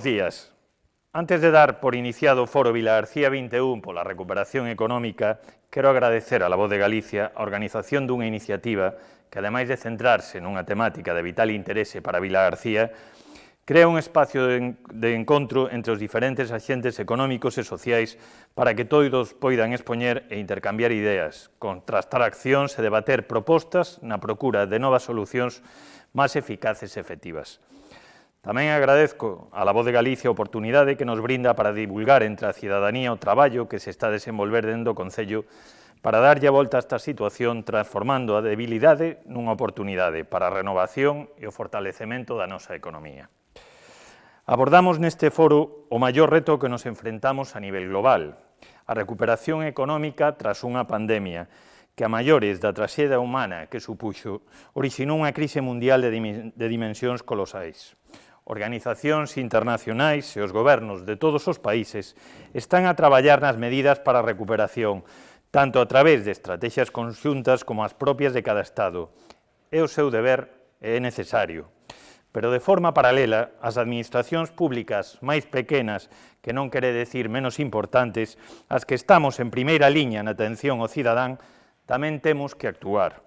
Bos días. Antes de dar por iniciado o Foro Vilagarcía 21 pola recuperación económica, quero agradecer a La Voz de Galicia a organización dunha iniciativa que, ademais de centrarse nunha temática de vital interese para Vilagarcía, crea un espacio de encontro entre os diferentes axentes económicos e sociais para que todos poidan expoñer e intercambiar ideas, contrastar accións e debater propostas na procura de novas solucións máis eficaces e efectivas. Tamén agradezco a La Voz de Galicia a oportunidade que nos brinda para divulgar entre a cidadanía o traballo que se está a desenvolver dentro do Concello para darlle a volta a esta situación transformando a debilidade nunha oportunidade para a renovación e o fortalecemento da nosa economía. Abordamos neste foro o maior reto que nos enfrentamos a nivel global, a recuperación económica tras unha pandemia que, a maiores da traxedia humana que supuxo, orixinou unha crise mundial de dimensións colosais. Organizacións internacionais e os gobernos de todos os países están a traballar nas medidas para a recuperación, tanto a través de estrategias conxuntas como as propias de cada Estado. É o seu deber e é necesario. Pero de forma paralela, as administracións públicas máis pequenas, que non quere decir menos importantes, as que estamos en primeira liña na atención ao cidadán, tamén temos que actuar.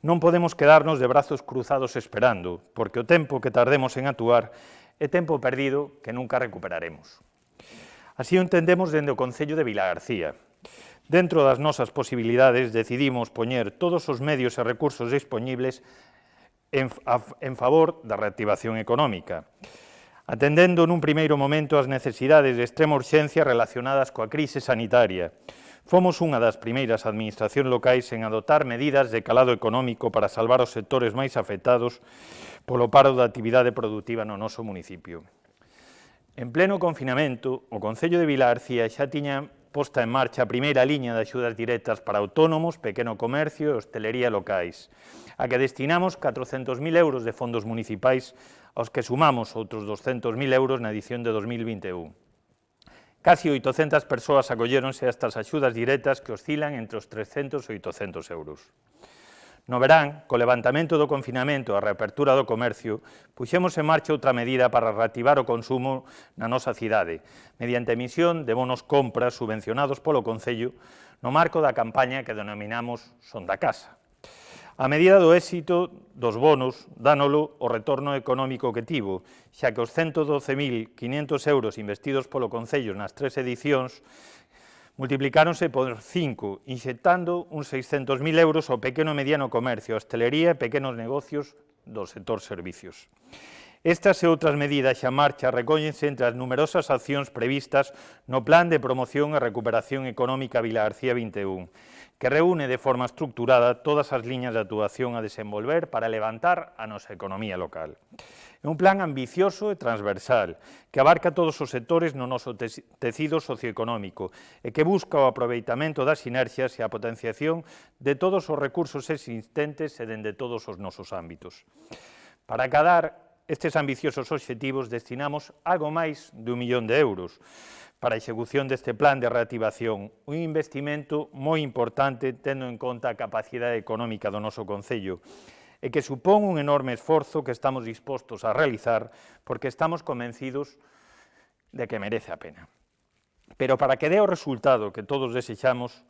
Non podemos quedarnos de brazos cruzados esperando, porque o tempo que tardemos en actuar é tempo perdido que nunca recuperaremos. Así o entendemos dende o Concello de Vilagarcía. Dentro das nosas posibilidades decidimos poñer todos os medios e recursos dispoñibles en favor da reactivación económica, atendendo nun primeiro momento as necesidades de extrema urxencia relacionadas coa crise sanitaria. Fomos unha das primeiras administracións locais en adoptar medidas de calado económico para salvar os sectores máis afectados polo paro da actividade productiva no noso municipio. En pleno confinamento, o Concello de Vilagarcía xa tiña posta en marcha a primeira liña de axudas directas para autónomos, pequeno comercio e hostelería locais, a que destinamos 400.000 euros de fondos municipais, aos que sumamos outros 200.000 euros na edición de 2021. Casi 800 persoas acolléronse a estas axudas directas que oscilan entre os 300 e 800 euros. No verán, co levantamento do confinamento e a reapertura do comercio, puxemos en marcha outra medida para reactivar o consumo na nosa cidade, mediante a emisión de bonos compras subvencionados polo Concello no marco da campaña que denominamos Son da Casa. A medida do éxito dos bonos dánolo o retorno económico que tivo, xa que os 112.500 euros investidos polo Concello nas 3 edicións multiplicáronse por 5, inxectando uns 600.000 euros ao pequeno e mediano comercio, a hostelería e pequenos negocios do sector servicios. Estas e outras medidas xa en marcha recóllense entre as numerosas accións previstas no Plan de Promoción e Recuperación Económica Vilagarcía 21, que reúne de forma estructurada todas as liñas de actuación a desenvolver para levantar a nosa economía local. É un plan ambicioso e transversal, que abarca todos os sectores no noso tecido socioeconómico e que busca o aproveitamento das sinerxias e a potenciación de todos os recursos existentes e dende todos os nosos ámbitos. Para acadar estes ambiciosos obxectivos destinamos algo máis de 1 millón de euros para a execución deste plan de reactivación, un investimento moi importante tendo en conta a capacidade económica do noso Concello e que supón un enorme esforzo que estamos dispostos a realizar porque estamos convencidos de que merece a pena. Pero para que dé o resultado que todos desexamos,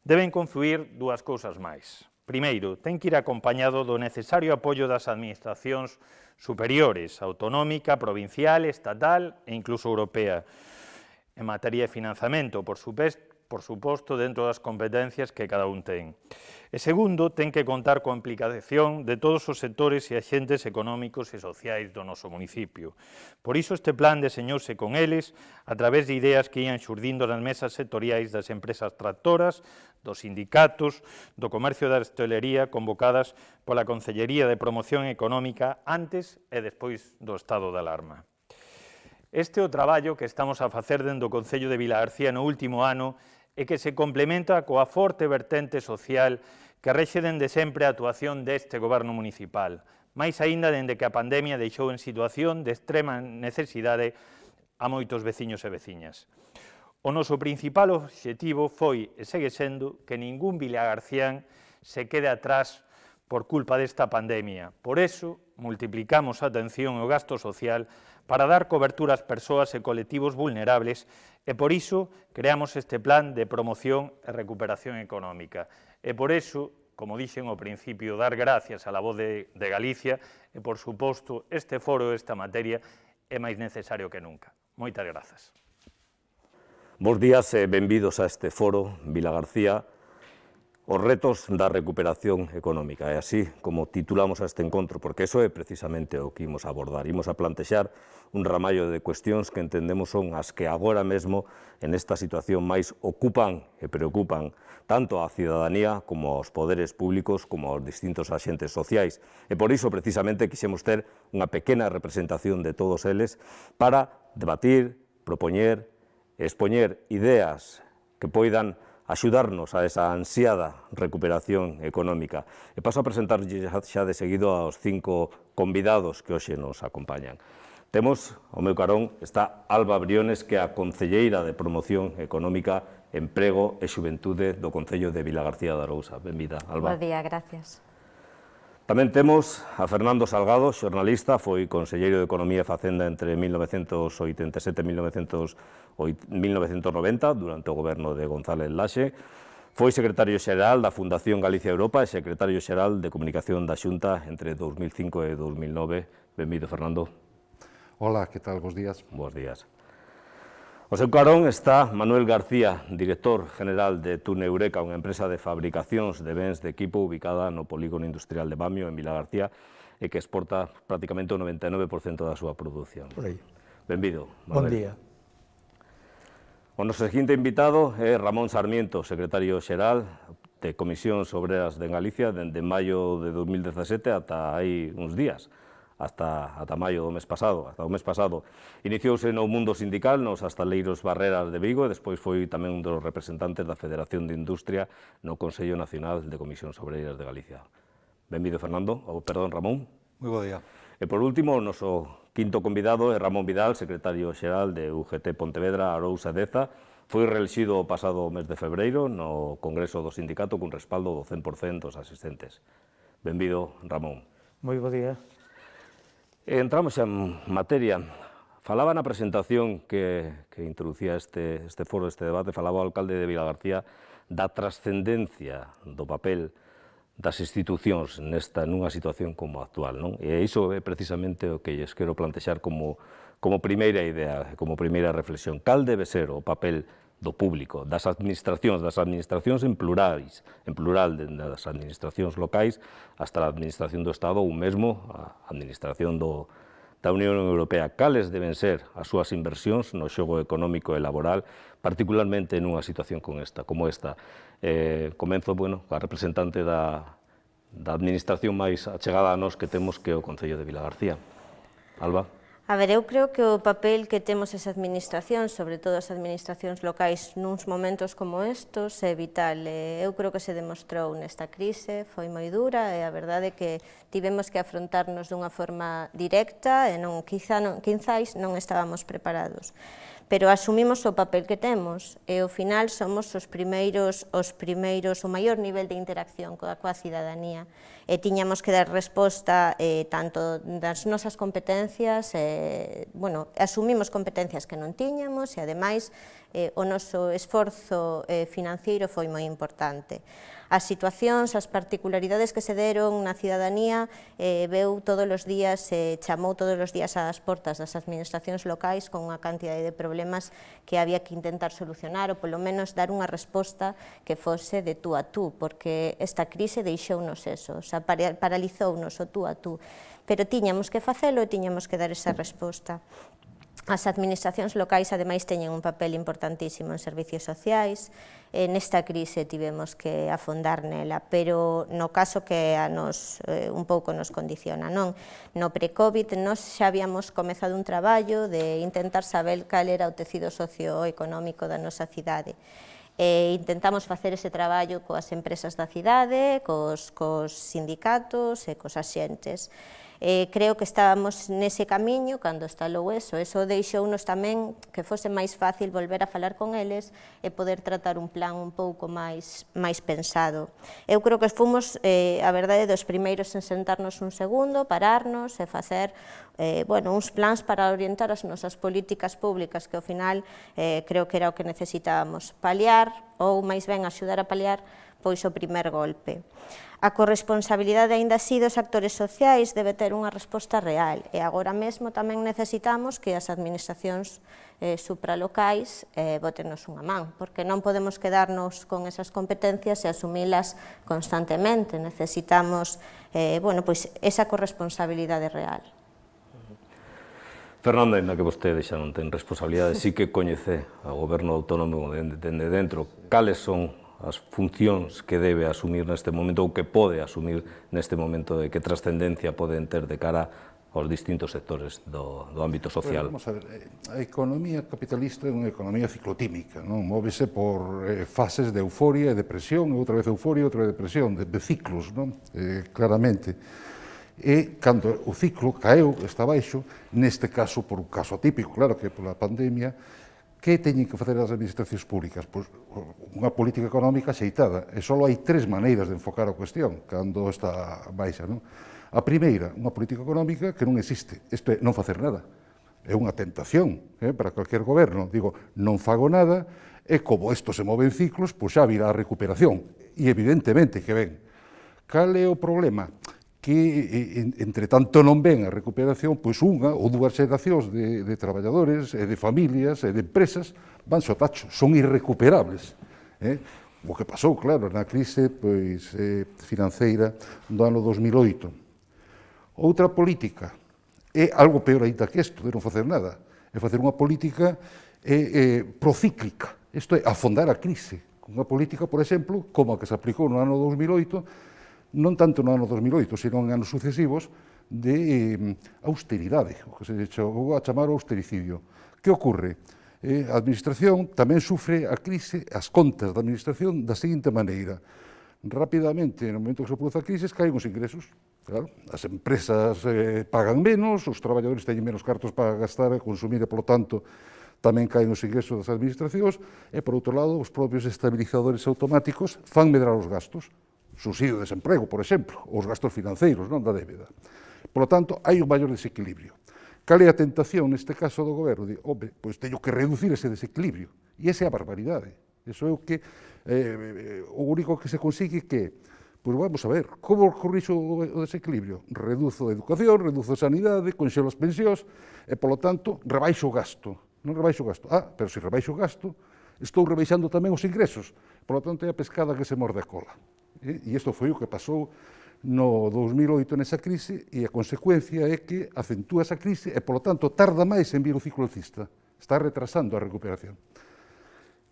deben confluir dúas cousas máis. Primeiro, ten que ir acompañado do necesario apoio das administracións superiores, autonómica, provincial, estatal e incluso europea, en materia de financiamento, por suposto, dentro das competencias que cada un ten. E segundo, ten que contar coa implicación de todos os sectores e axentes económicos e sociais do noso municipio. Por iso este plan deseñouse con eles a través de ideas que ian xurdindo nas mesas sectoriais das empresas tractoras, dos sindicatos, do comercio da hostelería convocadas pola Consellería de Promoción Económica antes e despois do estado de alarma. Este é o traballo que estamos a facer dentro do Concello de Vilagarcía no último ano e que se complementa coa forte vertente social que rexe dende sempre a actuación deste goberno municipal, máis aínda dende que a pandemia deixou en situación de extrema necesidade a moitos veciños e veciñas. O noso principal obxectivo foi e segue sendo que ningún vilagarcián se quede atrás por culpa desta pandemia. Por eso, multiplicamos a atención ao gasto social para dar cobertura ás persoas e colectivos vulnerables e por iso creamos este plan de promoción e recuperación económica. E por iso, como dixen ao principio, dar gracias a la voz de Galicia e, por suposto, este foro, esta materia, é máis necesario que nunca. Moitas grazas. Bos días e benvidos a este foro, Vila García, os retos da recuperación económica. É así como titulamos a este encontro, porque eso é precisamente o que imos abordar. Imos a plantexar un ramallo de cuestións que entendemos son as que agora mesmo, en esta situación, máis ocupan e preocupan tanto a cidadanía como aos poderes públicos como aos distintos axentes sociais. E por iso, precisamente, quixemos ter unha pequena representación de todos eles para debatir, propoñer e expoñer ideas que poidan axudarnos a esa ansiada recuperación económica. E paso a presentar xa de seguido aos 5 convidados que hoxe nos acompañan. Temos, ao meu carón, está Alba Briones, que é a Concelleira de Promoción Económica, Emprego e Xuventude do Concello de Vilagarcía de Arousa. Benvida, Alba. Bo día, gracias. Tamén temos a Fernando Salgado, xornalista, foi conselleiro de Economía e Facenda entre 1987 e 1990, durante o goberno de González Laxe. Foi secretario xeral da Fundación Galicia Europa e secretario xeral de Comunicación da Xunta entre 2005 e 2009. Benvido, Fernando. Hola, que tal? Bos días. Bos días. O seu carón está Manuel García, director general de Tuneureka, unha empresa de fabricacións de bens de equipo ubicada no polígono industrial de Bamio, en Vilagarcía, e que exporta prácticamente o 99% da súa produción. Por aí. Benvido, Bon Manuel. día. O noso seguinte invitado é Ramón Sarmiento, secretario xeral de Comisións Obreras de Galicia, dende maio de 2017 ata hai uns días, hasta maio do mes pasado. Hasta o mes pasado iniciouse no mundo sindical, nos Astaleiros Barreras de Vigo, e despois foi tamén un dos representantes da Federación de Industria no Consello Nacional de Comisións Obreiras de Galicia. Benvido, Fernando, Ramón. Moi bo día. E por último, o noso quinto convidado é Ramón Vidal, secretario xeral de UGT Pontevedra, Arousa e Deza. Foi reelexido o pasado mes de febreiro no Congreso do Sindicato cun respaldo do 100% dos asistentes. Benvido, Ramón. Moi bo día. Entramos en materia. Falaba na presentación que introducía este foro, este debate, falaba o alcalde de Vilagarcía da trascendencia do papel das institucións nunha situación como a actual, non? E iso é precisamente o que lles quero plantexar como primeira idea, como primeira reflexión. Cal debe ser o papel do público, das administracións en plural, das administracións locais hasta a administración do Estado ou mesmo a administración da Unión Europea. Cales deben ser as súas inversións no xogo económico e laboral, particularmente nunha situación como esta. Comenzo, coa representante da administración máis achegada a nós que temos, que é o Concello de Vilagarcía. Alba. A ver, eu creo que o papel que temos as administracións, sobre todo as administracións locais, nuns momentos como estos, é vital. Eu creo que se demostrou nesta crise, foi moi dura, e a verdade é que tivemos que afrontarnos dunha forma directa, e quizás non estábamos preparados. Pero asumimos o papel que temos, e ao final somos os primeiros, o maior nivel de interacción coa cidadanía, e tiñamos que dar resposta tanto das nosas competencias, asumimos competencias que non tiñamos, e ademais o noso esforzo financeiro foi moi importante. As situacións, as particularidades que se deron na cidadanía veu todos os días, chamou todos os días ás portas das administracións locais con unha cantidade de problemas que había que intentar solucionar ou polo menos dar unha resposta que fose de tú a tú, porque esta crise deixounos eso, paralizounos o tú a tú, pero tiñamos que facelo e tiñamos que dar esa resposta. As administracións locais, ademais, teñen un papel importantísimo en servicios sociais. Nesta crise tivemos que afondar nela, pero no caso que a nos un pouco nos condiciona, non? No pre-Covid nos xa habíamos comezado un traballo de intentar saber cal era o tecido socioeconómico da nosa cidade. Intentamos facer ese traballo coas empresas da cidade, cos sindicatos e cos axentes. Creo que estábamos nese camiño cando estalou eso deixounos tamén que fose máis fácil volver a falar con eles e poder tratar un plan un pouco máis pensado. Eu creo que fomos, a verdade, dos primeiros en sentarnos un segundo, pararnos e facer uns plans para orientar as nosas políticas públicas, que ao final creo que era o que necesitábamos, paliar ou máis ben axudar a paliar pois o primer golpe. A corresponsabilidade aínda así dos actores sociais debe ter unha resposta real e agora mesmo tamén necesitamos que as administracións supralocais botenos unha man, porque non podemos quedarnos con esas competencias e asumilas constantemente. Necesitamos esa corresponsabilidade real. Fernando, ainda que vostede xa non ten responsabilidade, sí que coñece ao goberno autónomo dende dentro cales son as funcións que debe asumir neste momento ou que pode asumir neste momento e que trascendencia poden ter de cara aos distintos sectores do ámbito social. Vamos a ver, a economía capitalista é unha economía ciclotímica, non? Móvese por fases de euforia e depresión, outra vez euforia e outra vez depresión, de ciclos, non? Claramente. E cando o ciclo caeu, está baixo, neste caso, por un caso atípico, claro que pola pandemia, que teñen que facer as administracións públicas? Pois unha política económica xeitada, e só hai tres maneiras de enfocar a cuestión cando está baixa, non? A primeira, unha política económica que non existe, isto é, non facer nada. É unha tentación para calquer goberno, digo, non fago nada, e como isto se move en ciclos, pois xa virá a recuperación, e evidentemente que ven. Cal é o problema? Que, entre tanto non ven a recuperación, pois unha ou dúas xeracións de traballadores, e de familias, e de empresas, van ao tacho, son irrecuperables. O que pasou, claro, na crise financeira do ano 2008. Outra política é algo peor ainda que isto, de non facer nada, é facer unha política procíclica, isto é, afondar a crise. Unha política, por exemplo, como a que se aplicou no ano 2008, non tanto no ano 2008, sino en anos sucesivos, de austeridade, o que se chegou a chamar o austericidio. Que ocorre? A administración tamén sufre a crise, as contas da administración, da seguinte maneira. Rapidamente, no momento que se produce a crise, caen os ingresos. Claro, as empresas pagan menos, os traballadores teñen menos cartos para gastar e consumir, e, polo tanto, tamén caen os ingresos das administracións, e, por outro lado, os propios estabilizadores automáticos fan medrar os gastos. Subsidio de desemprego, por exemplo, ou os gastos financeiros, non, da débeda. Por lo tanto, hai un maior desequilibrio. Cal é a tentación neste caso do goberno? Digo, pois teño que reducir ese desequilibrio. E esa é a barbaridade. Iso é o que, o único que se consigue que, pois vamos a ver, como corrixo o desequilibrio? Reduzo a educación, reduzo a sanidade, conxelo as pensións, e, polo tanto, rebaixo o gasto. Non rebaixo o gasto. Pero se rebaixo o gasto, estou rebaixando tamén os ingresos. Por lo tanto, é a pescada que se morde a cola. E isto foi o que pasou no 2008 nesa crise, e a consecuencia é que acentúa esa crise e, polo tanto, tarda máis en vir o ciclo alcista. Está retrasando a recuperación.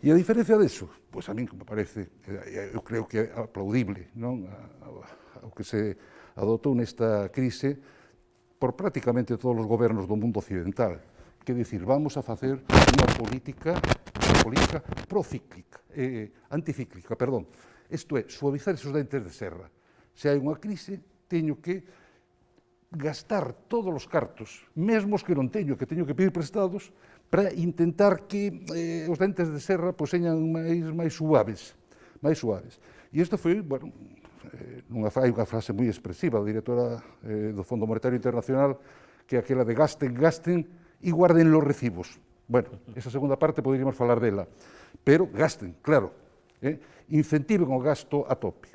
E a diferencia disso, pois a min me parece, eu creo que é aplaudible, non? O que se adotou nesta crise por prácticamente todos os gobernos do mundo occidental, que dicir, vamos a facer unha política procíclica, anticíclica, perdón. Isto é, suavizar esos dentes de serra. Se hai unha crise, teño que gastar todos os cartos, mesmo os que non teño, que teño que pedir prestados, para intentar que os dentes de serra señan máis suaves. E isto foi, bueno, hai unha frase moi expresiva da directora do Fondo Monetario Internacional, que é aquela de gasten e guarden los recibos. Bueno, esa segunda parte poderíamos falar dela, pero gasten, claro, incentiven o gasto a tope.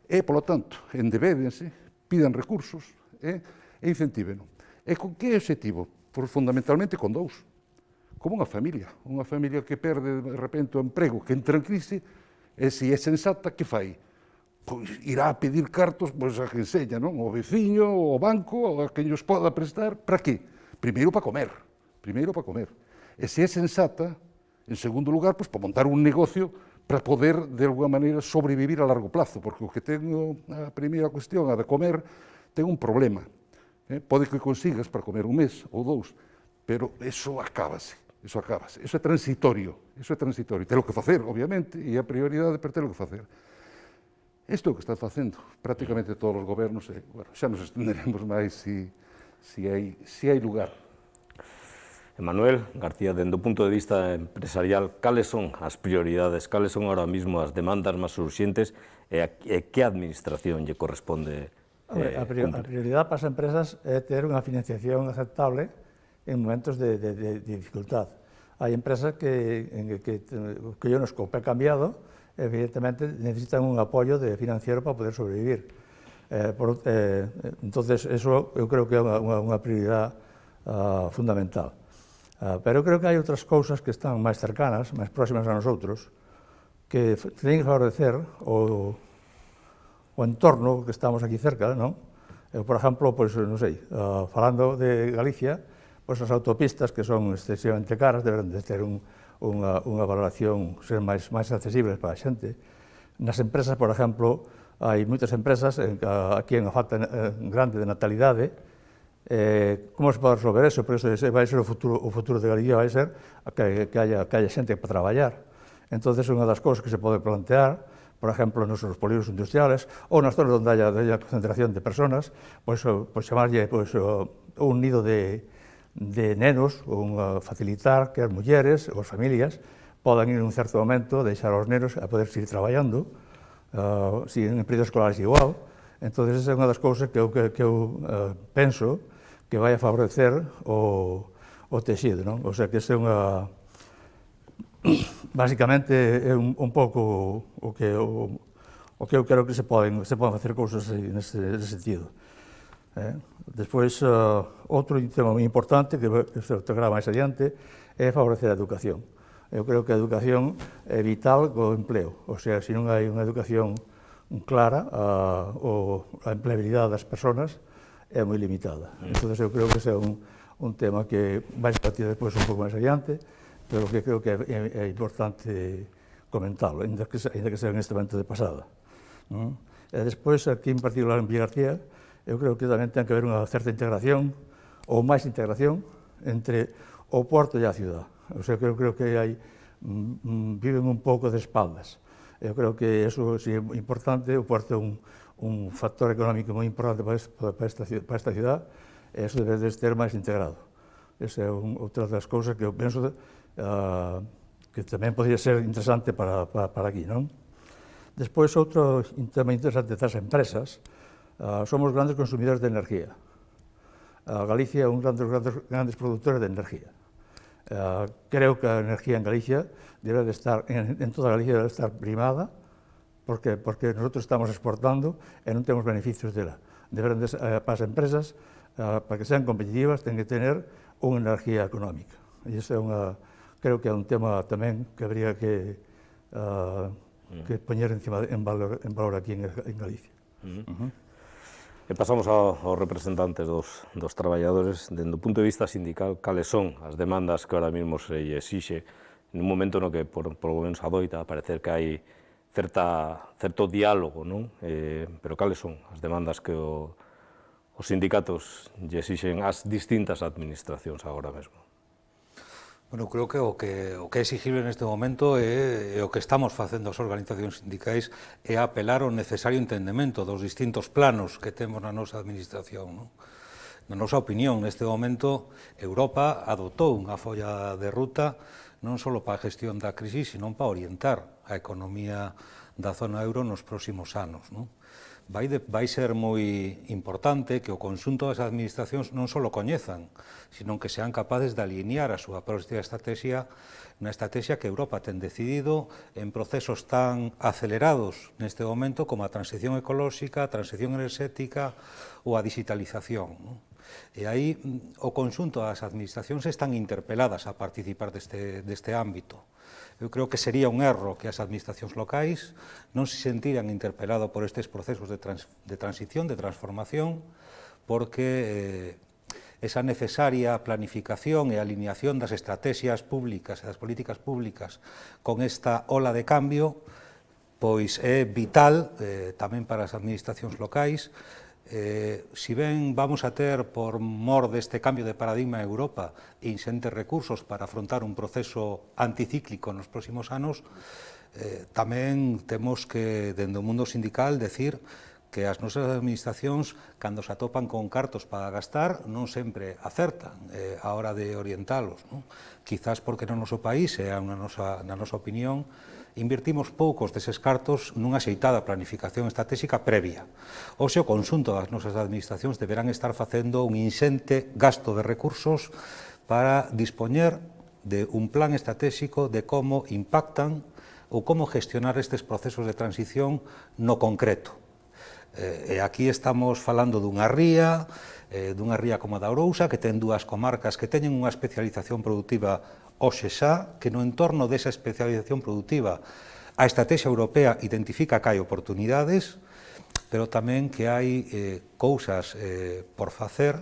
E, polo tanto, endebédense, pidan recursos e incentíveno. E con que objetivo? Pois fundamentalmente con dous. Como unha familia que perde de repente o emprego, que entra en crise, e se é sensata, que fai? Pois irá a pedir cartos a quen seña, non? O veciño, o banco, a quen os poda prestar, para que? Primeiro para comer. E se é sensata, en segundo lugar, para montar un negocio para poder, de alguma maneira, sobrevivir a largo plazo, porque o que ten a primeira cuestión, a de comer, ten un problema. Pode que consigas para comer un mes ou dous, pero eso acábase, eso é transitorio, Telo que facer, obviamente, e a prioridade para telo que facer. Isto é o que está facendo prácticamente todos os gobernos, e, bueno, xa nos estenderemos máis se hai lugar. Emanuel García, dende o punto de vista empresarial, cales son as prioridades, cales son ahora mismo as demandas máis urxentes e que administración lle corresponde A prioridade para as empresas é ter unha financiación aceptable en momentos de dificultad. Hai empresas que o scope é cambiado, evidentemente necesitan un apoio financiero para poder sobrevivir. Entonces, eso eu creo que é unha prioridade fundamental. Pero eu creo que hai outras cousas que están máis cercanas, máis próximas a nosotros, que teñen que favorecer o entorno que estamos aquí cerca, non? Por exemplo, pois, non sei, falando de Galicia, pois as autopistas que son excesivamente caras deben de ter unha valoración, ser máis accesibles para a xente. Nas empresas, por exemplo, hai moitas empresas aquí en a falta grande de natalidade. Como se pode resolver eso? Porque eso vai ser o futuro de Galicia, vai ser que haya xente para traballar. Entón, unha das cousas que se pode plantear, por exemplo, nos polígonos industriales ou nas zonas onde haya concentración de personas, pois chamarlle un nido de nenos, ou facilitar que as mulleres ou as familias podan ir en un certo momento, deixar aos nenos a poder seguir traballando, en períodos escolares igual. Entón, esa é unha das cousas que eu penso que vai a favorecer o texido, non? O sea, que esa é unha... Básicamente é un pouco o que eu creo que se poden facer cousas nese sentido. Despois, outro tema moi importante que se tocará máis adiante é favorecer a educación. Eu creo que a educación é vital co empleo, o sea, se non hai unha educación clara, a empleabilidade das persoas é moi limitada. Entón, eu creo que ese é un tema que vai ser batido despois un pouco máis adiante, pero que creo que é importante comentarlo, ainda que sea en este momento de pasada. E despois, aquí en particular en Vilagarcía, eu creo que tamén ten que haber unha certa integración, ou máis integración, entre o porto e a ciudad. O sea, eu creo que viven un pouco de espaldas. Eu creo que eso é importante, o porto é un factor económico moi importante para esta ciudad, e eso debe de ser máis integrado. Esa é outra das cousas que eu penso que tamén podría ser interesante para aquí, non? Despois, outro tema interesante das empresas, somos grandes consumidores de energía. Galicia é un grandes produtores de energía. Creo que a energía en Galicia debe de estar, en toda Galicia debe de estar primada, porque nosotros estamos exportando e non temos beneficios dela. Para as empresas, para que sean competitivas, ten que tener unha energía económica. E iso é creo que é un tema tamén que habría que poñer en valor aquí en Galicia. E pasamos aos representantes dos traballadores. Dende o punto de vista sindical, cales son as demandas que ahora mesmo se exixe nun momento no que, por lo menos, adoita a parecer que hai certo diálogo, non? Pero cales son as demandas que os sindicatos lle exixen ás distintas administracións agora mesmo? Bueno, creo que o que é exigible neste momento é o que estamos facendo as organizacións sindicais é apelar ao necesario entendemento dos distintos planos que temos na nosa administración, non? Na nosa opinión, neste momento, Europa adoptou unha folla de ruta non só para a gestión da crise, sino para orientar a economía da zona euro nos próximos anos, non? Vai ser moi importante que o conxunto das administracións non só coñezan, sino que sean capaces de alinear a súa propia estrategia na estrategia que Europa ten decidido en procesos tan acelerados neste momento como a transición ecolóxica, a transición enerxética ou a digitalización, non? E aí o conxunto das administracións están interpeladas a participar deste ámbito. Eu creo que sería un erro que as administracións locais non se sentiran interpelados por estes procesos de transición, de transformación, porque esa necesaria planificación e alineación das estrategias públicas e das políticas públicas con esta ola de cambio pois é vital tamén para as administracións locais. Si ben vamos a ter, por mor deste cambio de paradigma en Europa, inxentes recursos para afrontar un proceso anticíclico nos próximos anos, Tamén temos que, dende o mundo sindical, decir que as nosas administracións, cando se atopan con cartos para gastar, non sempre acertan a hora de orientalos. Quizás porque no noso país, e na nosa opinión, invertimos poucos deses cartos nunha xeitada planificación estratégica previa. Hoxe, o conxunto das nosas administracións deberán estar facendo un inxente gasto de recursos para dispoñer de un plan estratégico de como impactan ou como gestionar estes procesos de transición no concreto. E aquí estamos falando dunha ría como a da Ourousa, que ten dúas comarcas que teñen unha especialización productiva hoxe xa, que no entorno desa especialización productiva a estrategia europea identifica que hai oportunidades, pero tamén que hai cousas por facer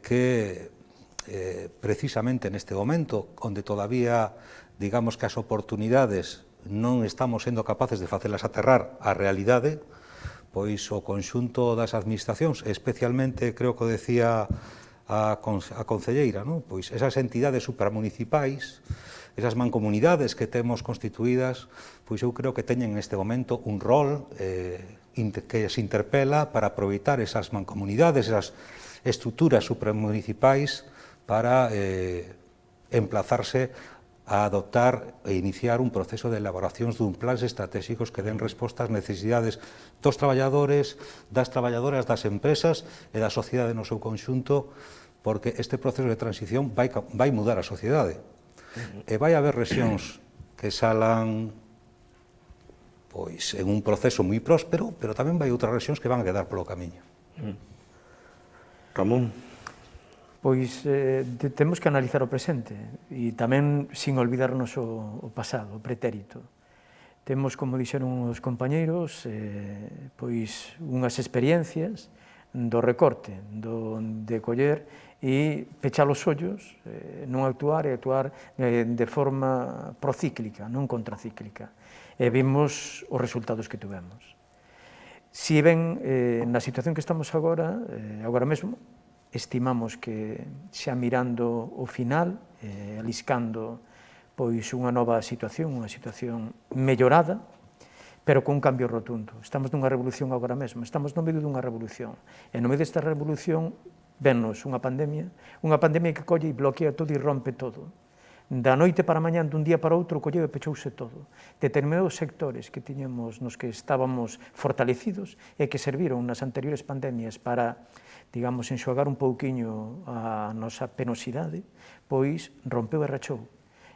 que precisamente neste momento, onde todavía, digamos que as oportunidades non estamos sendo capaces de facelas aterrar á realidade, pois o conxunto das administracións, especialmente, creo que o decía a concelleira, pois esas entidades supramunicipais, esas mancomunidades que temos constituídas, pois eu creo que teñen neste momento un rol que se interpela para aproveitar esas mancomunidades, esas estruturas supramunicipais para emplazarse a adoptar e iniciar un proceso de elaboracións dun plans estratégicos que den resposta ás necesidades dos traballadores, das traballadoras, das empresas e da sociedade no seu conxunto, porque este proceso de transición vai mudar a sociedade. E vai haber rexións que salan pois en un proceso moi próspero, pero tamén vai outras rexións que van a quedar polo camiño. Ramón. Pois temos que analizar o presente e tamén sin olvidarnos o pasado, o pretérito. Temos, como dixeron os compañeiros, pois unhas experiencias do recorte, de coller e pechar os ollos, non actuar e actuar de forma procíclica, non contracíclica. E vimos os resultados que tuvemos. Si ben na situación que estamos agora mesmo, estimamos que xa mirando o final, aliscando pois unha nova situación, unha situación mellorada, pero con un cambio rotundo. Estamos nunha revolución agora mesmo, estamos no medio dunha revolución, e no medio desta revolución vennos unha pandemia que colle e bloquea todo e rompe todo. Da noite para mañán, dun día para outro, colleu e pechouse todo. Determinados sectores que tiñamos nos que estábamos fortalecidos e que serviron nas anteriores pandemias para, digamos, enxugar un pouquiño a nosa penosidade, pois rompeu e rachou.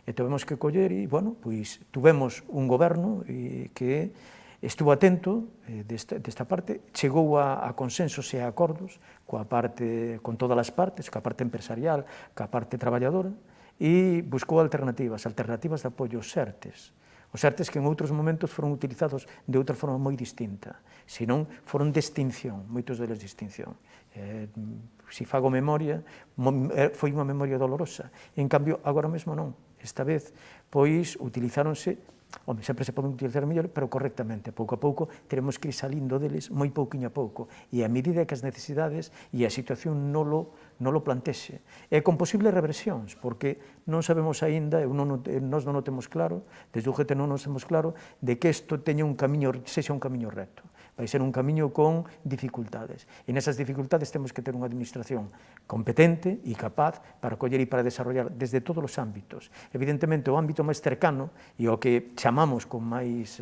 E tivemos que coller e, bueno, pois tuvemos un goberno que estuvo atento desta parte, chegou a consensos e a acordos con todas as partes, coa parte empresarial, coa parte traballadora, e buscou alternativas de apoio aos ERTES. Os ERTES que en outros momentos foron utilizados de outra forma moi distinta, senón foron de extinción, moitos deles de extinción. Se fago memoria, foi unha memoria dolorosa. En cambio, agora mesmo non. Esta vez, pois, utilizáronse, sempre se poden utilizar mellor, pero correctamente. Pouco a pouco teremos que ir salindo deles moi pouquiño a pouco. E a medida que as necesidades e a situación non lo plantexe. E con posibles reversións, porque non sabemos aínda, nós non o temos claro, desde o UGT non nos temos claro, de que isto sexa un camiño recto. Vai ser un camiño con dificultades. E nesas dificultades temos que ter unha administración competente e capaz para coller e para desarrollar desde todos os ámbitos. Evidentemente, o ámbito máis cercano e o que chamamos con máis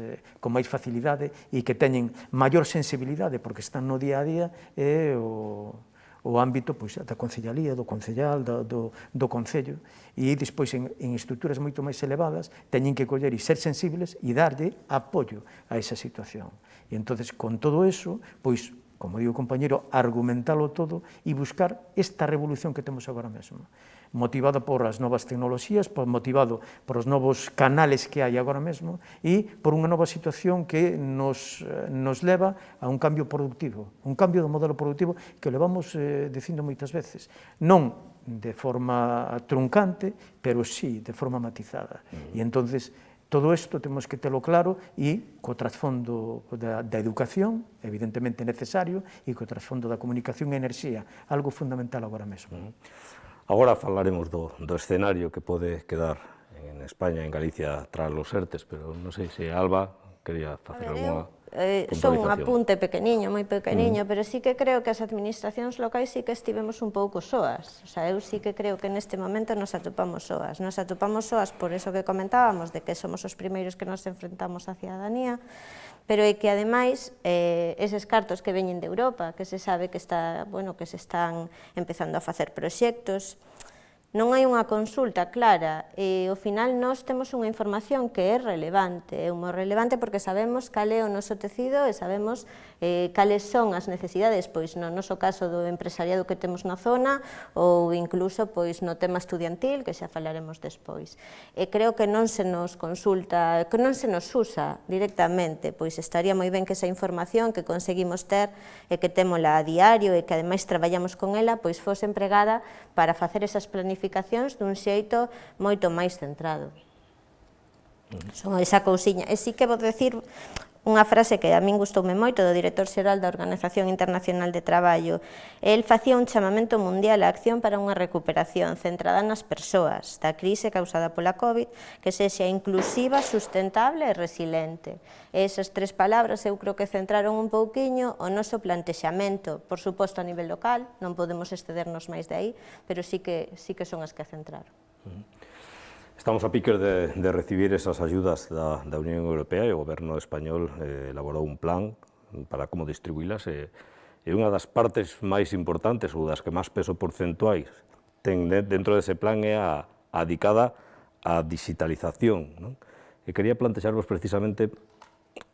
facilidade e que teñen maior sensibilidade porque están no día a día é o ámbito da concellalía, do concellal, do concello, e despois en estruturas moito máis elevadas teñen que coller e ser sensibles e darlle apoio a esa situación. E entonces, con todo eso, pois, como digo o compañero, argumentalo todo e buscar esta revolución que temos agora mesmo, motivado por as novas tecnoloxías, motivado por os novos canales que hai agora mesmo e por unha nova situación que nos leva a un cambio productivo, un cambio do modelo productivo que levamos dicindo moitas veces, non de forma truncante, pero sí de forma matizada. E entonces todo isto temos que telo claro e co trasfondo da educación, evidentemente necesario, e co trasfondo da comunicación e enerxía, algo fundamental agora mesmo. Agora falaremos do escenario que pode quedar en España, en Galicia, tras los ERTES, pero non sei se Alba quería facer alguna Son un puntualización. apunte pequeniño, moi pequeniño, pero sí que creo que as administracións locais sí que estivemos un pouco soas. O sea, eu sí que creo que neste momento nos atopamos soas. Nos atopamos soas por eso que comentábamos, de que somos os primeiros que nos enfrentamos á cidadanía, pero é que, ademais, eses cartos que veñen de Europa, que se sabe que que se están empezando a facer proxectos, non hai unha consulta clara e, ao final, nós temos unha información que é relevante, moi relevante porque sabemos cal é o noso tecido e sabemos cales son as necesidades, pois no noso caso do empresariado que temos na zona ou incluso pois no tema estudiantil, que xa falaremos despois. E creo que non se nos consulta, que non se nos usa directamente, pois estaría moi ben que esa información que conseguimos ter e que témola a diario e que ademais traballamos con ela, pois fose empregada para facer esas planificacións dun xeito moito máis centrado. Son esa cousiña. E sí que vou decir unha frase que a min gustoume moito do director xeral da Organización Internacional de Traballo. El facía un chamamento mundial á acción para unha recuperación centrada nas persoas da crise causada pola COVID, que sexa inclusiva, sustentable e resiliente. E esas tres palabras eu creo que centraron un pouquiño o noso plantexamento, por suposto a nivel local, non podemos excedernos máis de aí, pero sí que son as que centraron. Estamos a piques de recibir esas ayudas da Unión Europea e o Goberno español elaborou un plan para como distribuílas e unha das partes máis importantes ou das que máis peso porcentuais ten dentro dese plan é a dedicada á digitalización, non? E quería plantexarvos precisamente,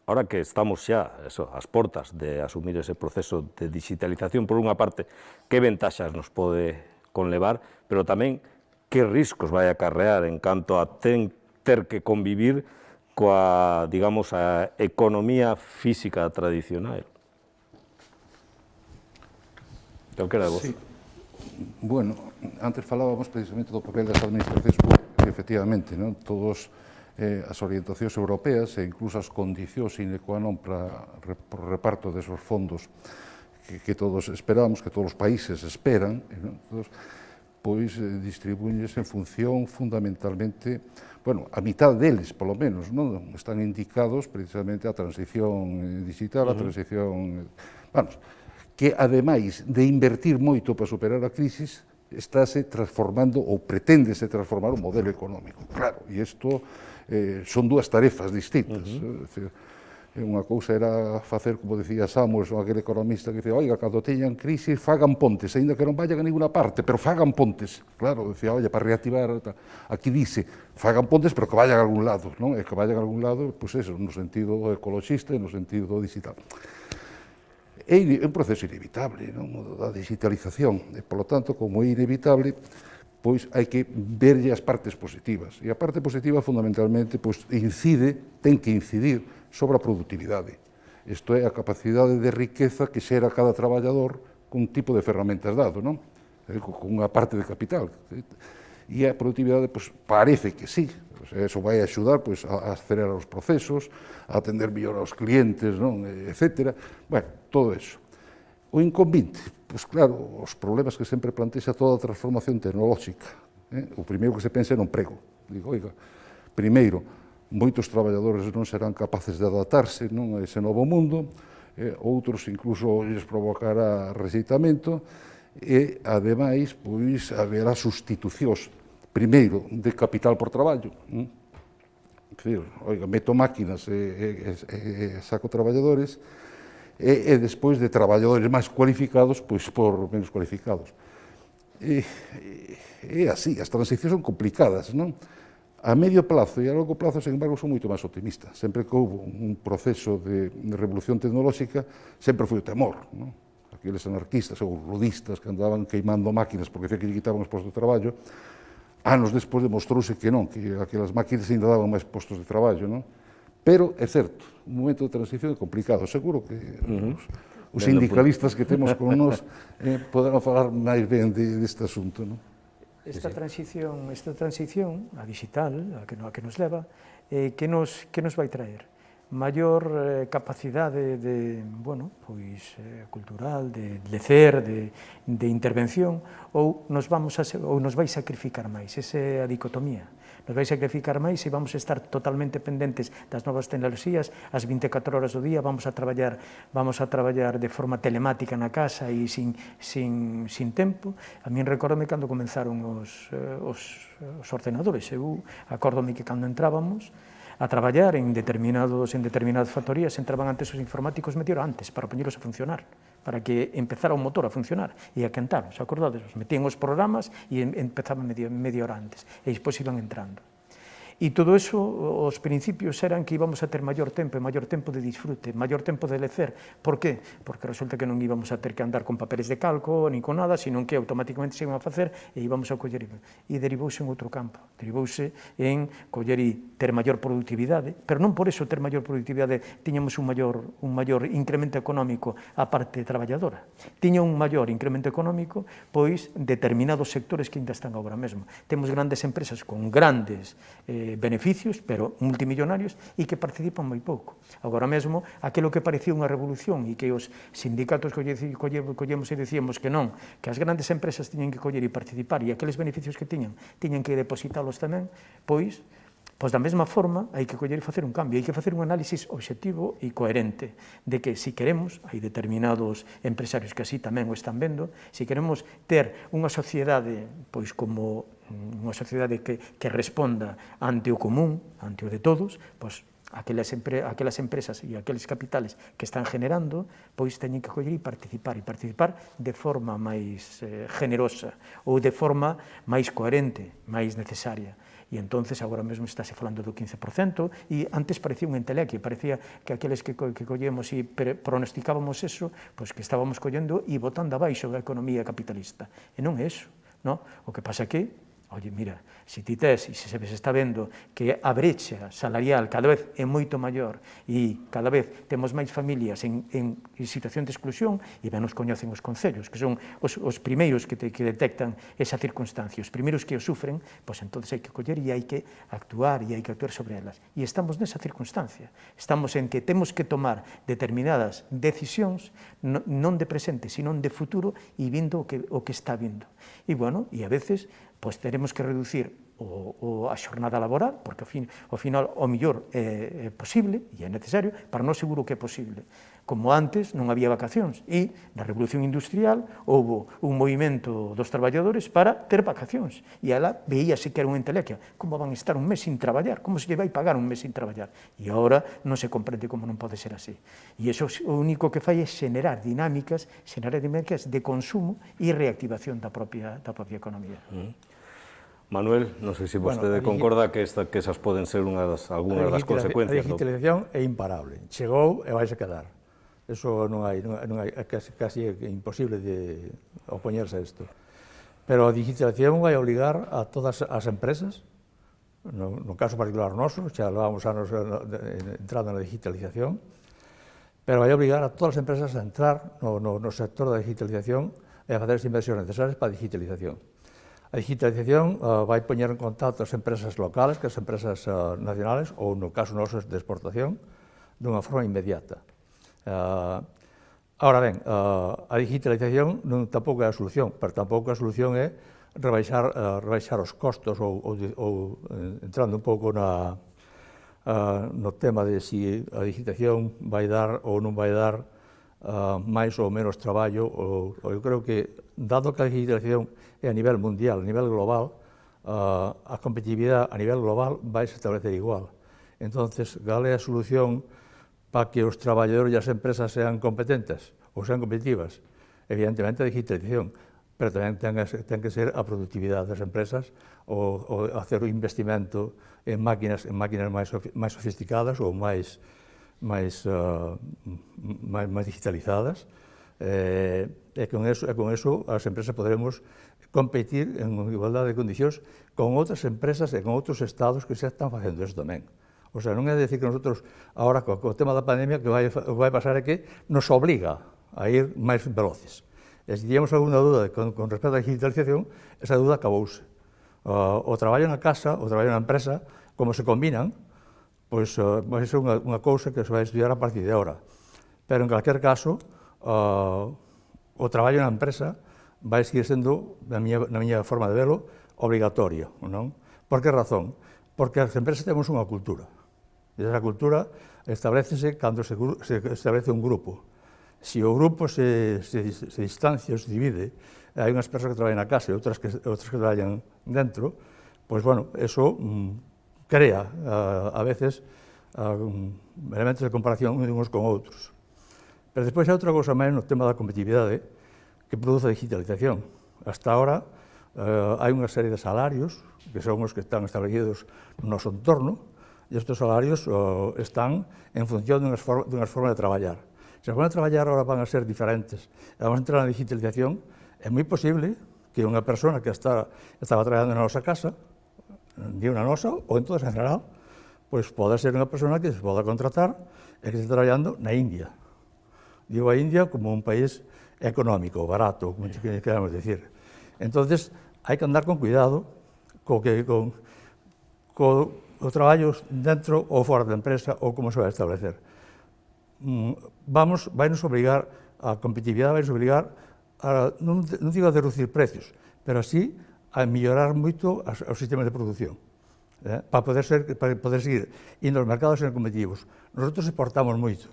ahora que estamos xa ás portas de asumir ese proceso de digitalización, por unha parte, que ventaxas nos pode conlevar, pero tamén que riscos vai acarrear en canto a ter que convivir coa, digamos, a economía física tradicional. Calquera de vos. Sí. Bueno, antes falábamos precisamente do papel das administracións públicas, que efectivamente, non? Todos as orientacións europeas e incluso as condicións sine qua non para o reparto desos fondos que todos esperamos, que todos os países esperan, non? Todos, pois distribúenlles en función fundamentalmente, bueno, a mitad deles, polo menos, non? Están indicados precisamente a transición digital, a transición... Vamos, que ademais de invertir moito para superar a crisis, estáse transformando ou preténdese transformar o modelo económico. Claro, e isto son dúas tarefas distintas. Unha cousa era facer, como decía Samuelson, aquele economista que dicía, oiga, cando teñan crisis, fagan pontes, aínda que non vayan a ninguna parte, pero fagan pontes. Claro, decía, oye, para reactivar, aquí dice, fagan pontes, pero que vayan a algún lado, non? E que vayan a algún lado, pois eso, no sentido ecologista e no sentido digital. É un proceso inevitable, non? Da digitalización, e, polo tanto, como é inevitable, pois hai que verlle as partes positivas. E a parte positiva, fundamentalmente, pois ten que incidir sobre a productividade. Isto é a capacidade de riqueza que xera cada traballador cun tipo de ferramentas dado, non? Con unha parte de capital. E a productividade, pois, parece que sí. Eso vai axudar, pois, a acelerar os procesos, a atender mellor aos clientes, non? Etcétera. Bueno, todo eso. O inconvinte, pois claro, os problemas que sempre plantexa toda a transformación tecnolóxica. O primeiro que se pensa é no emprego. Digo, oiga, primeiro, moitos traballadores non serán capaces de adaptarse, non, a ese novo mundo, outros incluso lles provocará rexeitamento, e, ademais, pois, haberá sustitucións, primeiro, de capital por traballo. Oiga, meto máquinas e saco traballadores, e despois de traballadores máis cualificados, pois por menos cualificados. É así, as transicións son complicadas, non? A medio plazo e a longo plazo, sen embargo, son moito máis optimista. Sempre que houve un proceso de revolución tecnolóxica, sempre foi o temor, non? Aqueles anarquistas ou rudistas que andaban queimando máquinas porque decían que lle quitaban os postos de traballo, anos despois demostrouse que non, que aquelas máquinas ainda daban máis postos de traballo, non? Pero é certo, un momento de transición é complicado. Seguro que os sindicalistas que temos con nós poderán falar máis ben deste asunto, non? Esta transición, a digital, a que nos leva, que nos vai traer? Maior capacidade cultural, de lecer, de intervención, ou nos vai sacrificar máis? Esa é a dicotomía. nos vai sacrificar máis e vamos estar totalmente pendentes das novas tecnoloxías, as 24 horas do día, vamos a traballar de forma telemática na casa e sin tempo. A min recórdome cando comenzaron os ordenadores, eu acórdome que cando entrábamos a traballar en determinadas factorías, entraban antes os informáticos media hora antes para poñeros a funcionar, para que empezara o motor a funcionar e a quentar, os acordades, metían os programas e empezaban media hora antes, e despois iban entrando. E todo eso, os principios eran que íbamos a ter maior tempo de disfrute, maior tempo de lecer. Por qué? Porque resulta que non íbamos a ter que andar con papeles de calco, nin con nada, sino que automáticamente se iban a facer e íbamos a coller. E derivouse en outro campo, derivouse en coller e ter maior productividade, pero non por eso ter maior productividade tiñamos un maior incremento económico á parte traballadora. Tiña un maior incremento económico, pois, determinados sectores que ainda están agora mesmo. Temos grandes empresas con grandes beneficios, pero multimillonarios, e que participan moi pouco. Agora mesmo, aquilo que parecía unha revolución e que os sindicatos collemos e dicíamos que non, que as grandes empresas tiñen que coller e participar e aqueles beneficios que tiñan que depositálos tamén, pois da mesma forma hai que coller e facer un cambio, hai que facer un análisis objetivo e coherente de que se queremos, hai determinados empresarios que así tamén o están vendo, se queremos ter unha sociedade pois como unha sociedade que responda ante o común, ante o de todos, pois aquelas empresas e aqueles capitales que están generando, pois teñen que coller e participar de forma máis generosa ou de forma máis coherente, máis necesaria. E entonces agora mesmo estáse falando do 15%, e antes parecía unha entelequia, parecía que aqueles que collemos e pronosticábamos eso, pois que estábamos collendo e botando abaixo a economía capitalista. E non é eso, non? O que pasa que, oye, mira, se ti tes e se está vendo que a brecha salarial cada vez é moito maior e cada vez temos máis familias en situación de exclusión, e ben nos coñecen os concellos, que son os primeiros que detectan esa circunstancia, os primeiros que o sufren, pois entonces hai que coller e hai que actuar sobre elas. E estamos nesa circunstancia, estamos en que temos que tomar determinadas decisións non de presente, sino de futuro, e vindo o que está vindo. E, bueno, e a veces pois teremos que reducir a xornada laboral, porque ao final o mellor é posible e é necesario, para non seguro que é posible. Como antes non había vacacións, e na Revolución Industrial houve un movimento dos traballadores para ter vacacións, e ela veíase que era unha entelequia. Como van estar un mes sin traballar? Como se lle vai pagar un mes sin traballar? E agora non se comprende como non pode ser así. E iso o único que fai é xenerar dinámicas de consumo e reactivación da propia economía. Manuel, non sei se vostede concorda que esas poden ser algunhas das consecuencias. A digitalización é imparable, chegou e vais a quedar. Eso non hai, casi é imposible de opoñerse a isto. Pero a digitalización vai obligar a todas as empresas, no caso particular noso, xa levamos anos entrando na digitalización, pero vai obligar a todas as empresas a entrar no sector da digitalización e a facer as inversións necesarias para a digitalización. A digitalización vai poñer en contacto as empresas locales que as empresas nacionales, ou no caso noso de exportación, dunha forma inmediata. Ahora ben, a digitalización tampouco é a solución, pero tampouco a solución é rebaixar os costos ou entrando un pouco no tema de se a digitalización vai dar ou non vai dar máis ou menos traballo. Eu creo que, dado que a digitalización é a nivel mundial, a nivel global, a competitividade a nivel global vai se establecer igual. Entonces, cal é a solución para que os traballadores e as empresas sean competentes ou sean competitivas? Evidentemente a digitalización, pero tamén ten que ser a productividade das empresas ou hacer o investimento en máquinas máis sofisticadas ou máis digitalizadas, e con eso as empresas poderemos competir en igualdade de condicións con outras empresas e con outros estados que xa están facendo isto tamén. O sea, non é dicir que nosotros, agora, co tema da pandemia, o que vai pasar é que nos obliga a ir máis veloces. E se tiñamos alguna dúda con respecto á digitalización, esa dúda acabouse. O traballo na casa, o traballo na empresa, como se combinan, pois vai ser unha cousa que se vai estudiar a partir de agora. Pero, en calquer caso, o traballo na empresa vai seguir sendo, na miña forma de velo, obligatorio, non? Por que razón? porque as empresas temos unha cultura. E esa cultura establecese cando se establece un grupo. Se o grupo se distancia ou se divide, hai unhas persoas que traballan na casa e outras que traballan dentro, pois, bueno, eso crea, a veces, elementos de comparación uns con outros. Pero despois hai outra cousa máis no tema da competitividade que produce a digitalización. Hasta ahora hai unha serie de salarios que son os que están establecidos no noso entorno e estes salarios están en función dunhas formas de traballar. Se as formas de traballar ahora van a ser diferentes e vamos a entrar na digitalización, é moi posible que unha persona que estaba traballando na nosa casa, de unha nosa ou en todas en general, pois poda ser unha persona que se poda contratar e que está traballando na India. Digo a India como un país económico, barato, como queramos decir. Entonces, hai que andar con cuidado co traballos dentro ou fora da empresa ou como se vai a establecer. Vai nos obrigar, a competitividade vai nos obrigar non digo a reducir precios, pero así a mellorar moito os sistemas de produción, para poder seguir indo aos mercados e ser competitivos. Nosotros exportamos moito.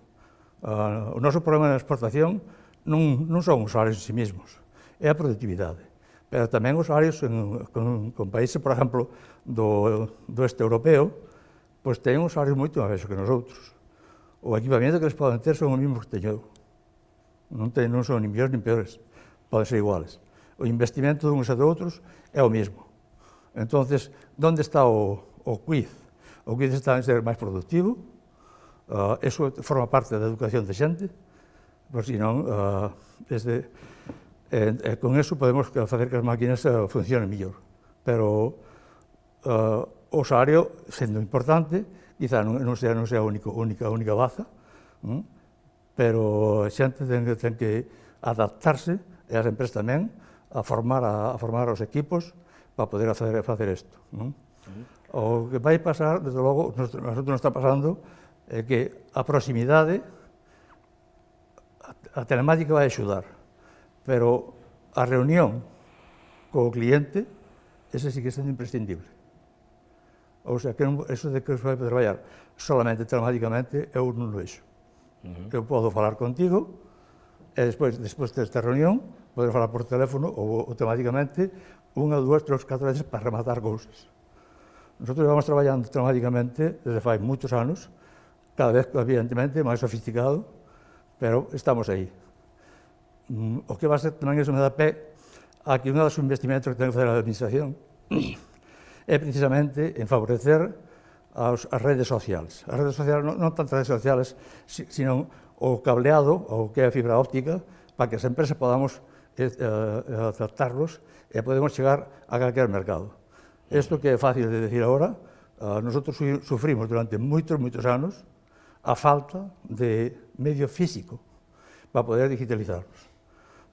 O noso problema na exportación non son os salarios en sí mesmos, é a productividade. Pero tamén os salarios con países, por exemplo, do este europeo, pois ten uns salarios moito máis baixos que nosotros. O equipamento que les poden ter son os mesmos que teño. Non son ni mellores ni peores, poden ser iguales. O investimento de uns e de outros é o mesmo. Entonces, onde está o quiz? O quiz está en ser máis productivo, eso forma parte da educación de xente, pois senón, con eso podemos facer que as máquinas funcionen mellor. Pero o salario, sendo importante, quizá non sea a única baza, pero a xente ten que adaptarse, e as empresas tamén, a formar os equipos para poder facer isto. O que vai pasar, desde logo, nosotros nos está pasando, é que a proximidade, a telemática vai axudar, pero a reunión co cliente, ese sí que é sendo imprescindible. Ou sea, que eso de que se vai traballar solamente telemáticamente, eu non lo vexo. Eu podo falar contigo, e despois desta reunión, poder falar por teléfono ou automáticamente 1, 2, 3, 4 veces para rematar cousas. Nosotros vamos traballando telemáticamente desde fai moitos anos, cada vez, evidentemente, máis sofisticado, pero estamos aí. O que va a ser tamén iso me dá pé a que un dos investimentos que ten que fazer a administración é precisamente en favorecer as redes sociales. As redes sociales, non tanto redes sociales, sino o cableado, o que é a fibra óptica, para que as empresas podamos tratarlos e podemos chegar a calquer mercado. Isto que é fácil de decir agora, nosotros sufrimos durante moitos anos a falta de medio físico para poder digitalizarnos.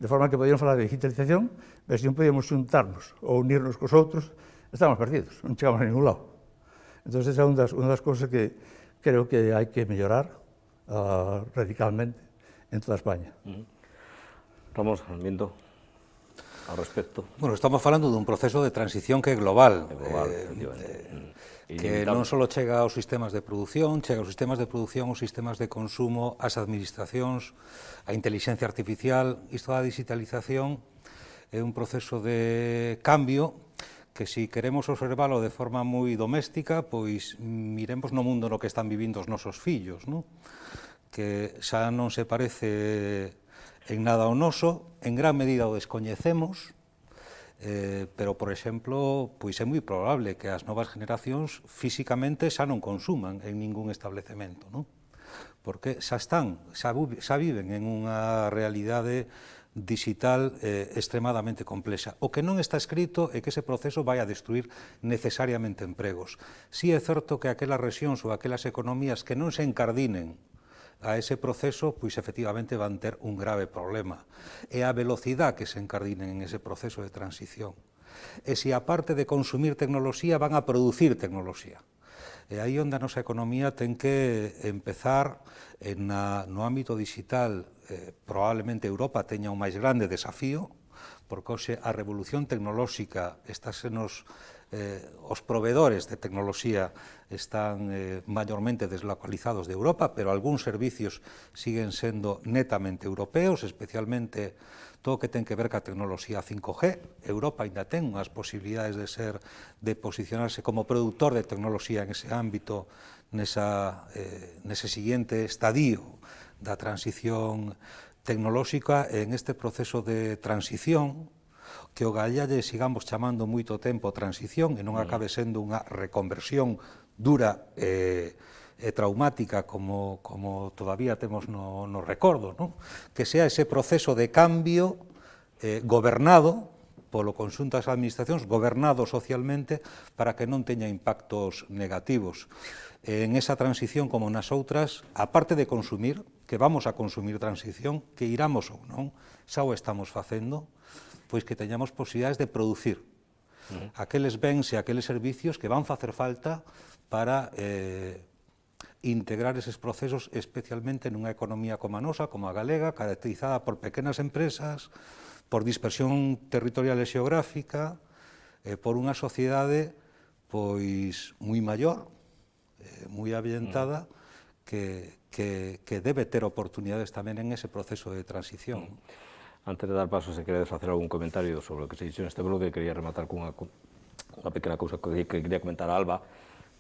De forma que podíamos falar de digitalización, pero se non podíamos xuntarnos ou unirnos cos outros, estamos perdidos, non chegamos a ningún lado. Entón, esa é unha das cousas que creo que hai que mellorar radicalmente en toda España. Ramos, Sarmiento, ao respecto. Bueno, estamos falando dun proceso de transición que é global. Que non só chega aos sistemas de produción, chega aos sistemas de produción, aos sistemas de consumo, ás administracións, a inteligencia artificial. Isto da digitalización é un proceso de cambio que, se queremos observalo de forma moi doméstica, pois miremos no mundo no que están vivindo os nosos fillos, non? Que xa non se parece en nada ao noso, en gran medida o descoñecemos, pero, por exemplo, pois é moi probable que as novas generacións físicamente xa non consuman en ningún establecemento, non? Porque xa viven en unha realidade digital extremadamente complexa. O que non está escrito é que ese proceso vai a destruir necesariamente empregos. Si é certo que aquelas rexións ou aquelas economías que non se encardinen a ese proceso, pois efectivamente van ter un grave problema. É a velocidade que se encardinen en ese proceso de transición. E se aparte de consumir tecnoloxía, van a producir tecnoloxía. E aí onde a nosa economía ten que empezar no ámbito digital. Probablemente Europa teña un máis grande desafío, porque hoxe a revolución tecnolóxica está se nos os proveedores de tecnoloxía están maiormente deslocalizados de Europa, pero algúns servicios siguen sendo netamente europeos, especialmente todo o que ten que ver ca tecnoloxía 5G. Europa ainda ten unhas posibilidades de posicionarse como productor de tecnoloxía en ese ámbito, nese siguiente estadio da transición tecnolóxica. En este proceso de transición, que o gallalle sigamos chamando moito tempo transición e non acabe sendo unha reconversión dura e traumática como todavía temos no recordo, non? Que sea ese proceso de cambio gobernado polo conxunto das administracións, gobernado socialmente, para que non teña impactos negativos. En esa transición, como nas outras, aparte de consumir, que vamos a consumir transición, que iramos ou non, xa o estamos facendo, pois que teñamos posibilidades de producir aqueles bens e aqueles servicios que van facer falta para integrar eses procesos, especialmente nunha economía como a nosa, como a galega, caracterizada por pequenas empresas, por dispersión territorial e xeográfica, por unha sociedade pois moi maior, moi ambientada, que debe ter oportunidades tamén en ese proceso de transición. Antes de dar paso, se queredes facer algún comentario sobre o que se dixo neste bloque, quería rematar cunha pequena cousa que quería comentar a Alba.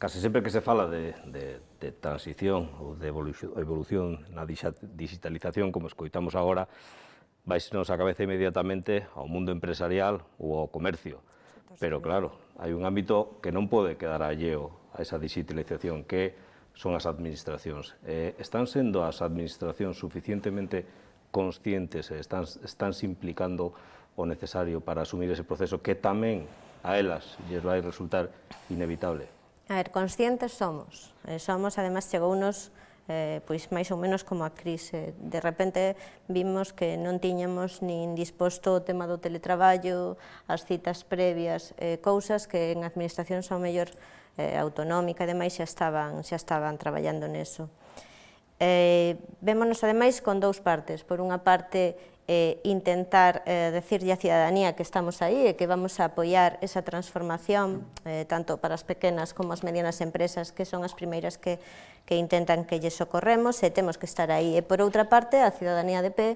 Case sempre que se fala de transición ou de evolución na digitalización, como escoitamos agora, vaisnos a cabeza inmediatamente ao mundo empresarial ou ao comercio. Pero claro, hai un ámbito que non pode quedar alleo a esa digitalización, que son as administracións. Están sendo as administracións suficientemente conscientes e estánse implicando o necesario para asumir ese proceso que tamén a elas lles vai resultar inevitable? A ver, conscientes somos. Además, chegounos pois máis ou menos como a crise. De repente vimos que non tiñamos nin disposto o tema do teletraballo, as citas previas, cousas que en administración son mellor autonómica, ademais xa estaban traballando neso. Vémonos ademais con dous partes. Por unha parte, intentar decirlle á cidadanía que estamos aí e que vamos a apoiar esa transformación, tanto para as pequenas como as medianas empresas, que son as primeiras que intentan que lles socorremos, e temos que estar aí. E por outra parte, a cidadanía de pé,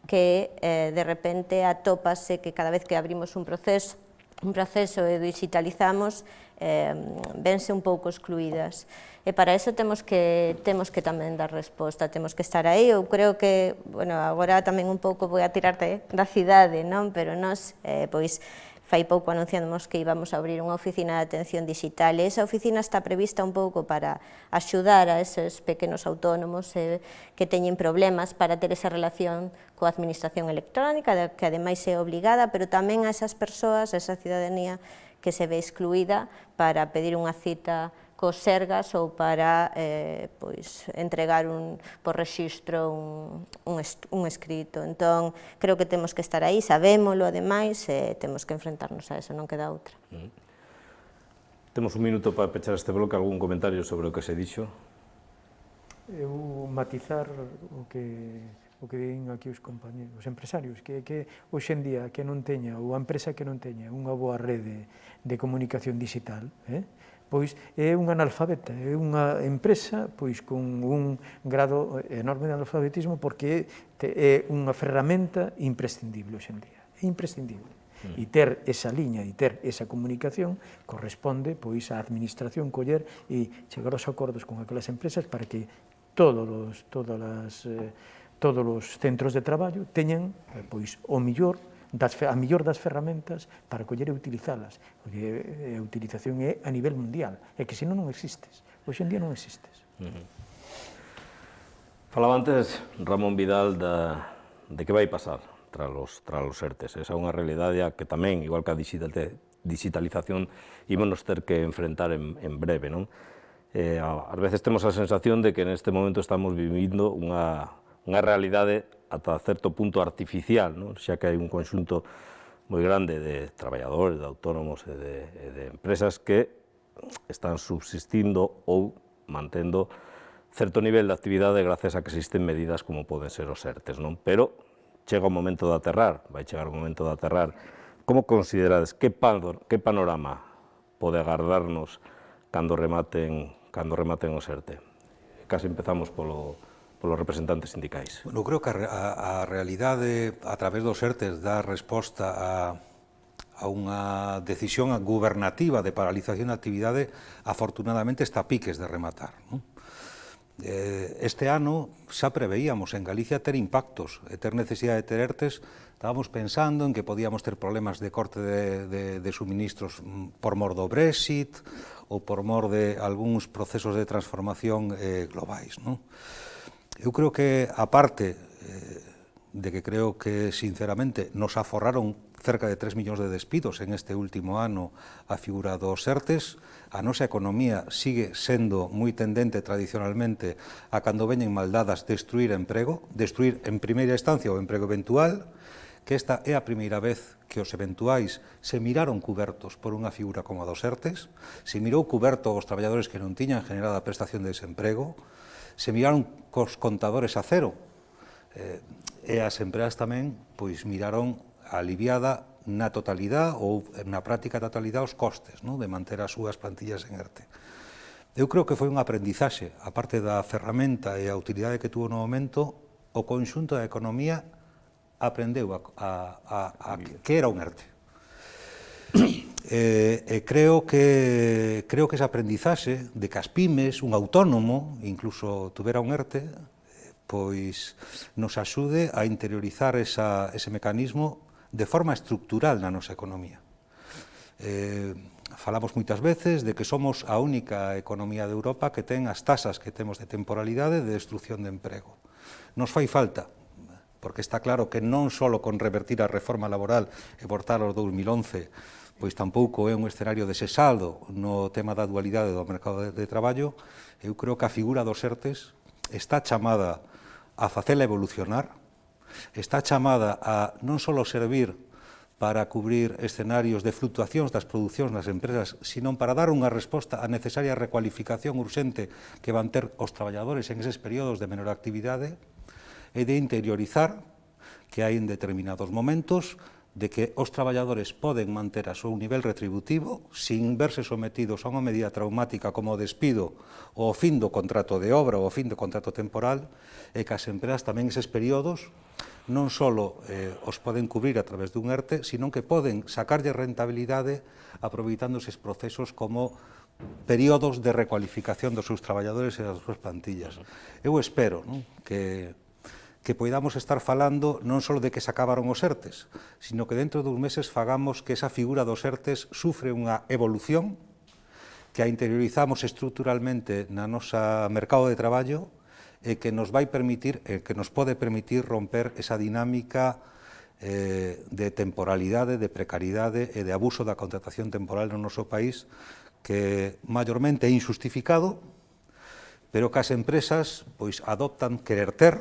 que de repente atópase que cada vez que abrimos un proceso e digitalizamos, vense un pouco excluídas. E para iso temos que tamén dar resposta, temos que estar aí. Eu creo que, bueno, agora tamén un pouco vou a tirarte da cidade, non? Pero nós, pois, fai pouco anunciamos que íbamos a abrir unha oficina de atención digital, e esa oficina está prevista un pouco para axudar a eses pequenos autónomos que teñen problemas para ter esa relación coa administración electrónica, que ademais é obligada, pero tamén a esas persoas, a esa cidadanía que se ve excluída para pedir unha cita cos Sergas ou para entregar por rexistro un escrito. Entón, creo que temos que estar aí, sabémolo ademais, e temos que enfrentarnos a eso, non queda outra. Temos un minuto para pechar este bloque. Algún comentario sobre o que se dixo? Eu matizar o que din aquí os compañeros, os empresarios, que hoxe en día que non teña, ou a empresa que non teña unha boa rede de comunicación digital, pois é unha analfabeta, é unha empresa pois con un grado enorme de analfabetismo, porque é unha ferramenta imprescindible hoxe en día, é imprescindible. E ter esa liña e ter esa comunicación corresponde pois á administración coller e chegar aos acordos con aquelas empresas para que todos os centros de traballo teñan pois a mellor das ferramentas para coller e utilizalas, porque a utilización é a nivel mundial, é que senón non existes, hoxe en día non existes. Falaba antes Ramón Vidal de que vai pasar tras os ERTEs. Esa é unha realidade que tamén, igual que a digitalización, ímonos ter que enfrentar en breve, non? Ás veces temos a sensación de que neste momento estamos vivindo unha realidade ata certo punto artificial, non? Xa que hai un conxunto moi grande de traballadores, de autónomos e de empresas que están subsistindo ou mantendo certo nivel de actividade gracias a que existen medidas como poden ser os ERTEs, non? Pero chega o momento de aterrar, vai chegar o momento de aterrar. Como considerades, que panorama pode agardarnos cando rematen os ERTE. Casi empezamos polos representantes sindicais. Bueno, creo que a realidade, a través dos ERTEs, dá resposta a unha decisión gubernativa de paralización de actividade, afortunadamente está a piques de rematar, non? Este ano xa preveíamos en Galicia ter impactos, ter necesidade de ter ERTEs. Estábamos pensando en que podíamos ter problemas de corte de suministros por mor do Brexit ou por mor de algúns procesos de transformación globais, non? Eu creo que, aparte de que creo que, sinceramente, nos aforraron cerca de 3 millóns de despidos en este último ano a figura dos ERTEs, a nosa economía sigue sendo moi tendente tradicionalmente a, cando veñen maldadas, destruir emprego, destruir en primeira instancia o emprego eventual, que esta é a primeira vez que os eventuais se miraron cubertos por unha figura como a dos ERTEs, se mirou cuberto os traballadores que non tiñan generado a prestación de desemprego, se miraron cos contadores a cero, e as empresas tamén pois miraron aliviada na totalidade ou na práctica totalidade os costes, non, de manter as súas plantillas en ERTE. Eu creo que foi un aprendizaxe, aparte da ferramenta e a utilidade que tuvo no momento, o conxunto da economía aprendeu a que era un ERTE. Creo que esa aprendizaxe de que as pymes, un autónomo, incluso tuvera un ERTE, pois nos axude a interiorizar ese mecanismo de forma estructural na nosa economía. Falamos moitas veces de que somos a única economía de Europa que ten as tasas que temos de temporalidade de destrucción de emprego. Nos fai falta, porque está claro que non só con revertir a reforma laboral e portar aos 2011, pois tampouco é un escenario desesaldo no tema da dualidade do mercado de traballo. Eu creo que a figura dos ERTEs está chamada a facela evolucionar, está chamada a non só servir para cubrir escenarios de fluctuacións das producións nas empresas, sino para dar unha resposta á necesaria recualificación urxente que van ter os traballadores en eses períodos de menor actividade, e de interiorizar que hai en determinados momentos de que os traballadores poden manter a seu nivel retributivo sin verse sometidos a unha medida traumática como o despido ou o fin do contrato de obra ou o fin do contrato temporal, e que as empresas tamén eses períodos non só os poden cubrir a través dun ERTE, sino que poden sacarlle rentabilidade aproveitando eses procesos como períodos de recualificación dos seus traballadores e das súas plantillas. Eu espero, non, que poidamos estar falando non só de que se acabaron os ERTEs, sino que dentro duns meses fagamos que esa figura dos ERTEs sufre unha evolución, que a interiorizamos estruturalmente na nosa mercado de traballo e que nos vai permitir, que nos pode permitir romper esa dinámica de temporalidade, de precariedade e de abuso da contratación temporal no noso país, que maiormente é injustificado, pero que as empresas pois adoptan querer ter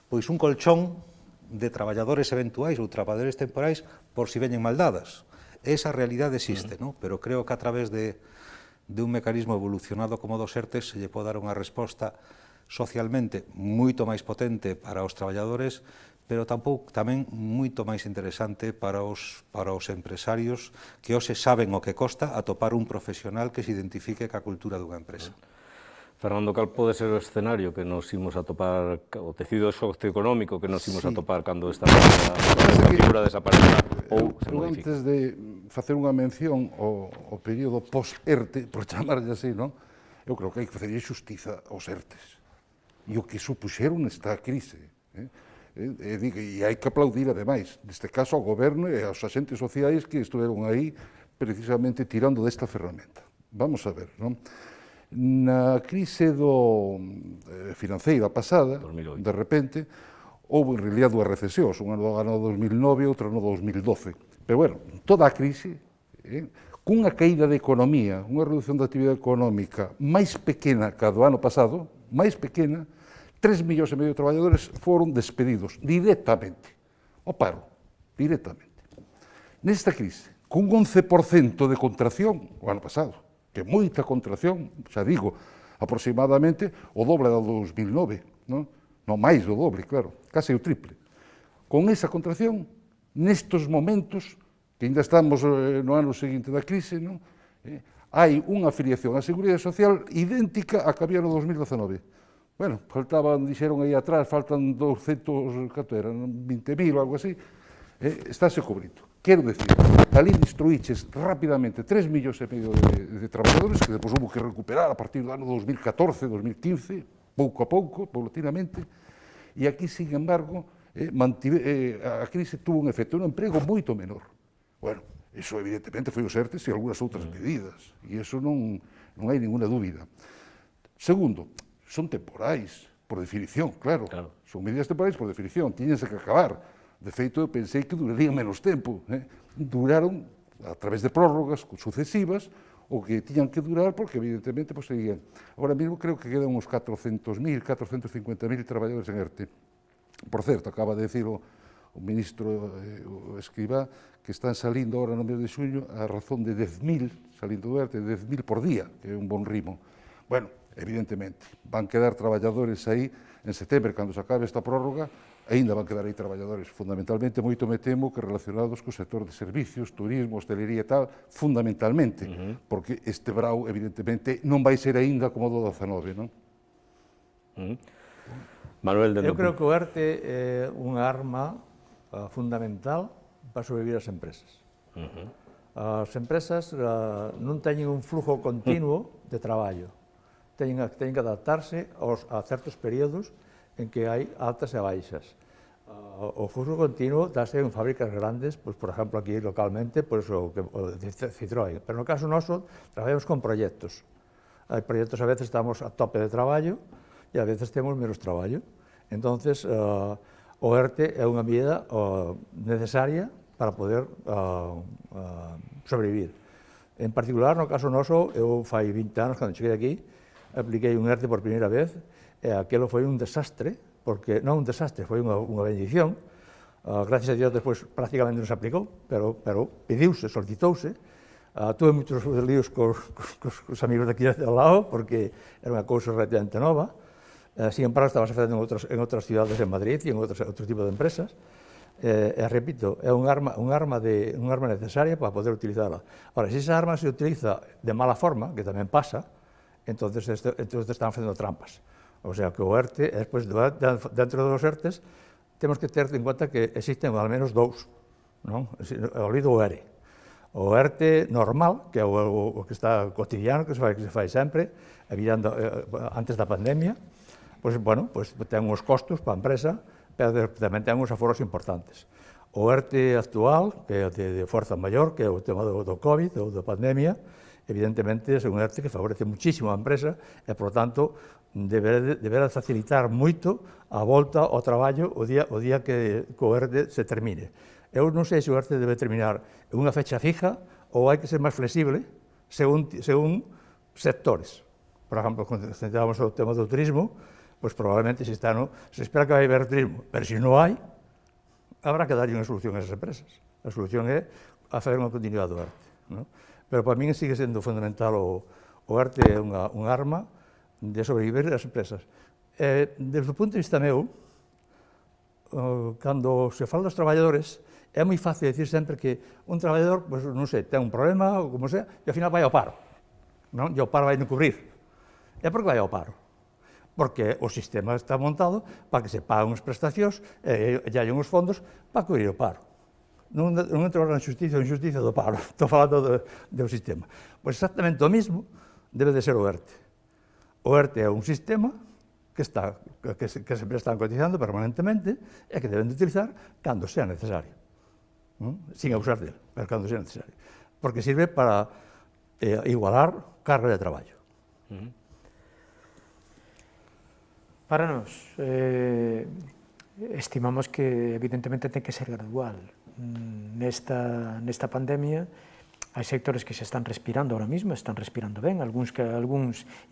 pois un colchón de traballadores eventuais ou traballadores temporais por si veñen maldadas. Esa realidade existe, non? Pero creo que a través de un mecanismo evolucionado como dos ERTEs se lle pode dar unha resposta socialmente moito máis potente para os traballadores, pero tamén moito máis interesante para os empresarios que hoxe saben o que costa atopar un profesional que se identifique ca cultura dunha empresa. Fernando, cal pode ser o escenario que nos imos atopar, o tecido socioeconómico que nos imos atopar cando esta figura desapareza ou se modifica? Antes de facer unha mención ao período post-ERTE, por chamarlle así, non? Eu creo que hai que facer xustiza aos ERTEs e o que supuxeron esta crise. E hai que aplaudir, ademais, neste caso, ao goberno e aos agentes sociais que estuveron aí precisamente tirando desta ferramenta. Vamos a ver, non? Na crise financeira pasada, 2008. de repente, houve en realidad dúas recesións, unha no ano 2009 e outra no 2012. Pero, bueno, toda a crise, cunha caída de economía, unha reducción da actividade económica máis pequena que a do ano pasado, máis pequena, 3,5 millóns de traballadores foron despedidos directamente, ao paro, directamente. Nesta crise, cun 11% de contracción o ano pasado, que moita contracción, xa digo, aproximadamente o doble da 2009, non máis do doble, claro, case o triple. Con esa contracción, nestes momentos, que ainda estamos no ano seguinte da crise, non? Hai unha afiliación á Seguridade Social idéntica a que había no 2019. Bueno, faltaban, dixeron aí atrás, faltan 200, canto eran, 20.000 ou algo así, estáse cobrindo. Quero decir, ali destruíches rapidamente 3,5 millóns de traballadores que depois hubo que recuperar a partir do ano 2014, 2015, pouco a pouco, paulatinamente, e aquí, sin embargo, a crise tuvo un efecto no emprego moito menor. Bueno, iso evidentemente foi os ERTES e algunhas outras medidas, e iso non hai ninguna dúbida. Segundo, son temporais, por definición, claro. Son medidas temporais por definición, tiñense que acabar. De feito, eu pensei que durarían menos tempo. Duraron, a través de prórrogas sucesivas, o que tiñan que durar, porque evidentemente seguían. Agora mesmo creo que quedan uns 400.000, 450.000 traballadores en ERTE. Por certo, acaba de decir o ministro o Escrivá que están salindo agora no mes de xuño a razón de 10.000, salindo do ERTE, 10.000 por día, que é un bon ritmo. Bueno, evidentemente, van quedar traballadores aí en setembro, cando se acabe esta prórroga, aínda van quedar aí traballadores, fundamentalmente, moito me temo que relacionados co sector de servicios, turismo, hostelería e tal, fundamentalmente, porque este brao, evidentemente, non vai ser aínda como do 19, non? Manuel, eu creo que o ERTE é unha arma fundamental para sobrevivir as empresas. As empresas non teñen un flujo continuo de traballo, teñen que adaptarse a certos períodos en que hai altas e baixas. O flujo continuo dáse en fábricas grandes, por exemplo, aquí localmente, o de Citroën, pero no caso noso, traballamos con proxectos. Hai proxectos, a veces estamos a tope de traballo e a veces temos menos traballo. Entonces, o ERTE é unha medida necesaria para poder sobrevivir. En particular, no caso noso, eu fai 20 anos, cando cheguei aquí, apliquei un ERTE por primeira vez, e aquilo foi un desastre, porque non un desastre, foi unha bendición. Gracias a Dios, despois prácticamente non se aplicou, pero pediuse, solicitouse. Tuve moitos líos cos amigos de aquí ao lado, porque era unha cousa relativamente nova. Sin embargo, estaba facendo en outras cidades en Madrid e en outro tipo de empresas. Repito, é unha arma necesaria para poder utilizarla. Ahora, se esa arma se utiliza de mala forma, que tamén pasa, entonces están facendo trampas. O sea, que o ERTE, despois, dentro dos ERTEs, temos que ter en conta que existen ao menos dous, non? Olvido o ERE. O ERTE normal, que é o que está cotidiano, que se fai sempre, evitando antes da pandemia, pois, bueno, ten uns costos para a empresa, pero tamén ten uns aforos importantes. O ERTE actual, que é de forza maior, que é o tema do COVID, ou da pandemia, evidentemente é un ERTE que favorece muchísimo a empresa e, por tanto, deberá facilitar moito a volta ao traballo o día que o ERTE se termine. Eu non sei se o ERTE debe terminar en unha fecha fija ou hai que ser máis flexible según sectores. Por exemplo, cando centramos o tema do turismo, pois probablemente se espera que vai haber turismo, pero se non hai, habrá que darlle unha solución a esas empresas. A solución é facer unha continuidade do ERTE. Pero para min sigue sendo fundamental o ERTE é unha arma de sobrevivir as empresas. Desde o punto de vista meu, cando se fala dos traballadores, é moi fácil decir sempre que un traballador, non sei, ten un problema, ou como sea, e ao final vai ao paro. E o paro vai non cubrir. É porque vai ao paro. Porque o sistema está montado para que se paguen as prestacións e hai uns fondos para cubrir o paro. Non entro na injusticia do paro, estou falando do sistema. Pois exactamente o mismo debe de ser o ERTE. O ERTE é un sistema que as empresas están cotizando permanentemente e que deben de utilizar cando sea necesario, sin abusar dele, pero cando sea necesario, porque sirve para igualar carga de traballo. Para nós, estimamos que evidentemente ten que ser gradual. Nesta pandemia, hai sectores que se están respirando ahora mismo, están respirando ben, algúns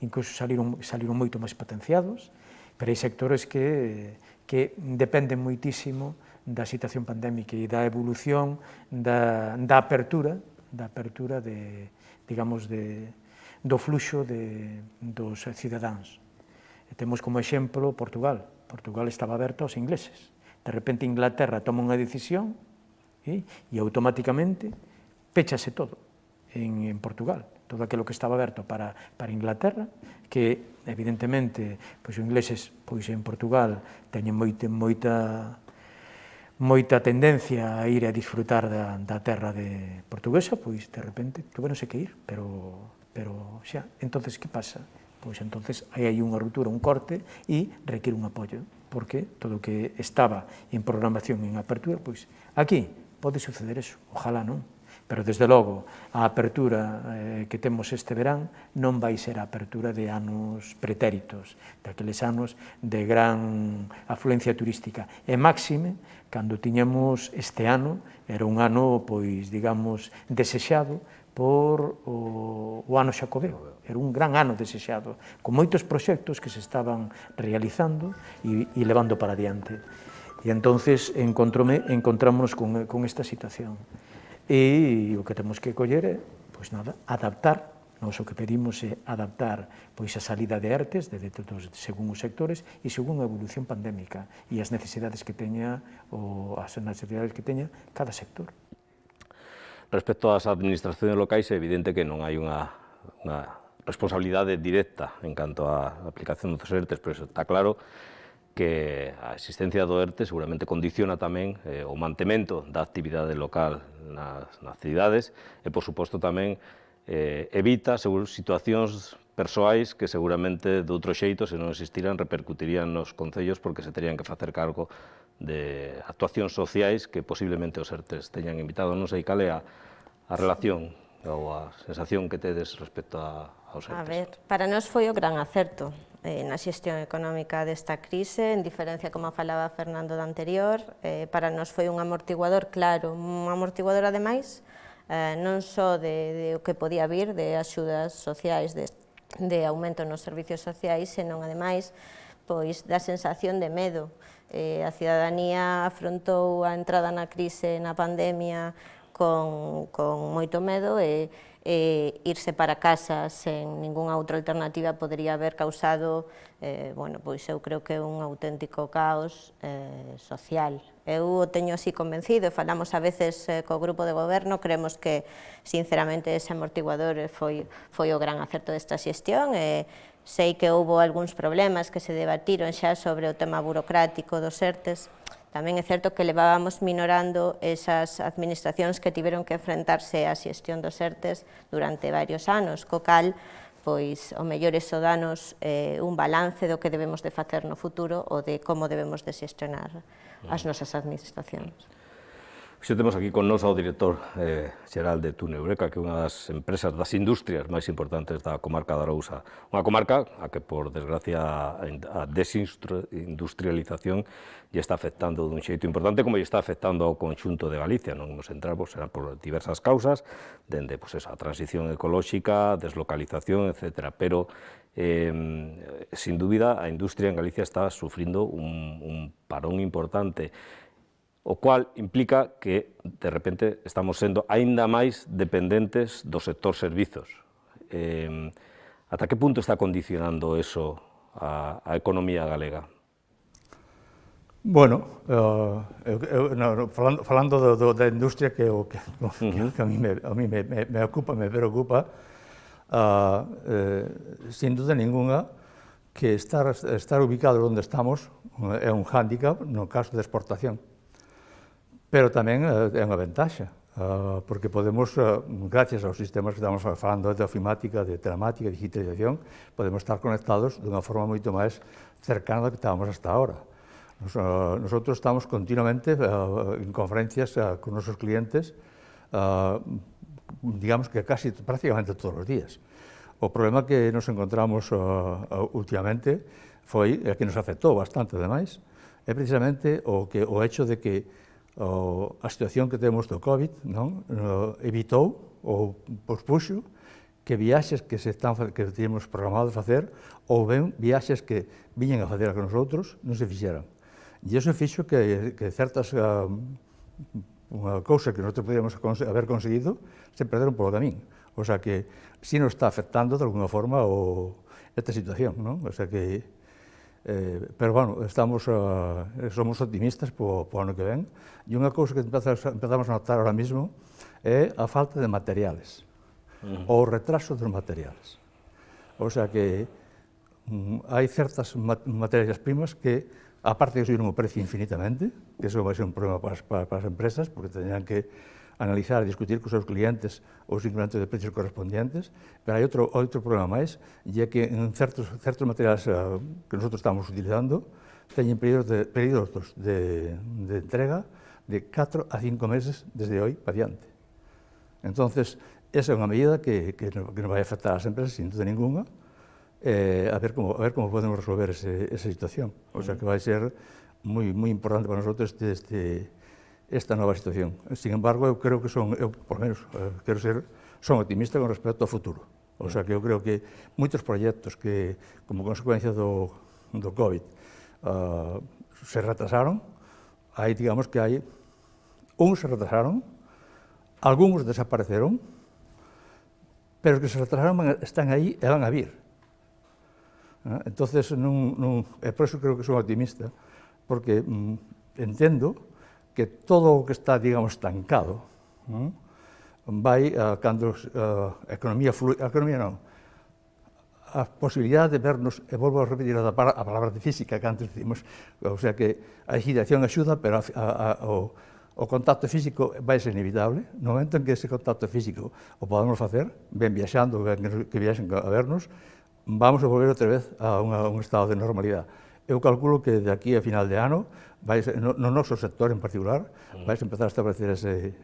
incluso saliron moito máis potenciados, pero hai sectores que dependen moitísimo da situación pandémica e da evolución, da apertura do fluxo dos cidadáns. Temos como exemplo Portugal. Portugal estaba aberto aos ingleses. De repente Inglaterra toma unha decisión e automáticamente péchase todo. en Portugal. Todo aquilo que estaba aberto para Inglaterra, que evidentemente pois, os ingleses pois, en Portugal teñen moita tendencia a ir a disfrutar da terra portuguesa, pois de repente tuveronse que ir, pero xa, entonces que pasa? Pois entonces hai unha ruptura, un corte e requiere un apoio, porque todo o que estaba en programación en apertura, pois aquí pode suceder eso, ojalá non, pero desde logo a apertura que temos este verán non vai ser a apertura de anos pretéritos, daqueles anos de gran afluencia turística, e máxime, cando tiñamos este ano, era un ano, pois, digamos, desexado por o ano xacobeo, era un gran ano desexado, con moitos proxectos que se estaban realizando e levando para diante. E entonces encontrámonos con esta situación. E o que temos que coller é, pois nada, adaptar, nós o que pedimos é adaptar pois a salida de ERTES según os sectores e según a evolución pandémica e as necesidades que teña cada sector. Respecto ás administracións locais, é evidente que non hai unha responsabilidade directa en canto á aplicación dos ERTES, pero está claro que a existencia do ERTE seguramente condiciona tamén o mantemento da actividade local nas cidades e, por suposto, tamén evita situacións persoais que seguramente de outro xeito, se non existiran, repercutirían nos concellos porque se terían que facer cargo de actuacións sociais que posiblemente os ERTES teñan invitado. Non sei cal é a relación ou a sensación que tedes respecto aos ERTES. A ver, para nós foi o gran acerto na xestión económica desta crise, en diferencia, como falaba Fernando da anterior, para nós foi un amortiguador claro, un amortiguador ademais non só de o que podía vir de axudas sociais, de aumento nos servicios sociais, senón ademais pois da sensación de medo. A cidadanía afrontou a entrada na crise, na pandemia, con moito medo e irse para casa sen ningunha outra alternativa podería haber causado, bueno, pois eu creo que un auténtico caos social. Eu o teño así convencido, e falamos a veces co grupo de goberno, creemos que, sinceramente, ese amortiguador foi o gran acerto desta xestión, e sei que houve algúns problemas que se debatiron xa sobre o tema burocrático dos ERTES. Tamén é certo que levábamos minorando esas administracións que tiveron que enfrentarse á xestión dos ERTES durante varios anos, co cal, pois, o mellor iso danos un balance do que debemos de facer no futuro ou de como debemos de xestionar as nosas administracións. Xe temos aquí con nos ao director xeral de Túnel Eureka, que é unha das empresas, das industrias máis importantes da comarca da Arousa. Unha comarca a que, por desgracia, a desindustrialización lle está afectando dun xeito importante, como lle está afectando ao conxunto de Galicia. Non nos entramos, será por diversas causas, dende a transición ecolóxica, deslocalización, etc. Pero, sin dúbida, a industria en Galicia está sufrindo un parón importante, o cual implica que, de repente, estamos sendo aínda máis dependentes do sector servizos. Ata que punto está condicionando eso a economía galega? Bueno, falando da industria que a mí me ocupa, me preocupa, sin duda ninguna que estar ubicado onde estamos é un hándicap no caso de exportación. Pero tamén é unha ventaxa, porque podemos, gracias aos sistemas que estamos falando de ofimática, de telemática, de digitalización, podemos estar conectados dunha forma moito máis cercana do que estábamos hasta ahora. Nosotros estamos continuamente en conferencias con nosos clientes, digamos que casi prácticamente todos os días. O problema que nos encontramos últimamente foi, que nos afectou bastante ademais, é precisamente o hecho de que a situación que temos do COVID evitou ou pospuxo que viaxes que tínhamos programado facer ou ben viaxes que viñen a facer con nosotros non se fixeran. E iso fixo que certas unha cousa que nós podíamos haber conseguido se perderon polo camín. O sea que si nos está afectando de alguna forma esta situación, non? O sea que pero, bueno, somos optimistas po ano que ven, e unha cousa que empezamos a notar ahora mismo é a falta de materiales. ou o retraso dos materiales. O sea que hai certas materias primas que, aparte de subir o precio infinitamente, que eso vai ser un problema para as empresas, porque teñan que analizar e discutir con os seus clientes os incrementos de precios correspondientes, pero hai outro problema máis, e é que en certos materiais que nosotros estamos utilizando teñen períodos de entrega de 4 a 5 meses desde hoy para diante. Entonces, esa é unha medida que nos vai afectar ás empresas sin duda ninguna, a ver como podemos resolver esa situación. O sea que vai ser moi importante para nosotros esta nova situación. Sin embargo, eu creo que por lo menos, son optimista con respecto ao futuro. O sea que eu creo que moitos proxectos que, como consecuencia do COVID, se retrasaron, aí digamos que uns se retrasaron, algúns desapareceron, pero os que se retrasaron están aí e van a vir. Entonces, por eso creo que son optimista, porque entendo que todo o que está, digamos, estancado vai, cando a economía a posibilidade de vernos, e volvo a repetir a palabra de física que antes decimos, o sea que a agitación axuda, pero o contacto físico vai ser inevitable. No momento en que ese contacto físico o podamos facer, ben viaxando, que viaxen a vernos, vamos a volver outra vez a un estado de normalidade. Eu calculo que de aquí a final de ano, no noso sector en particular, vais a empezar a establecer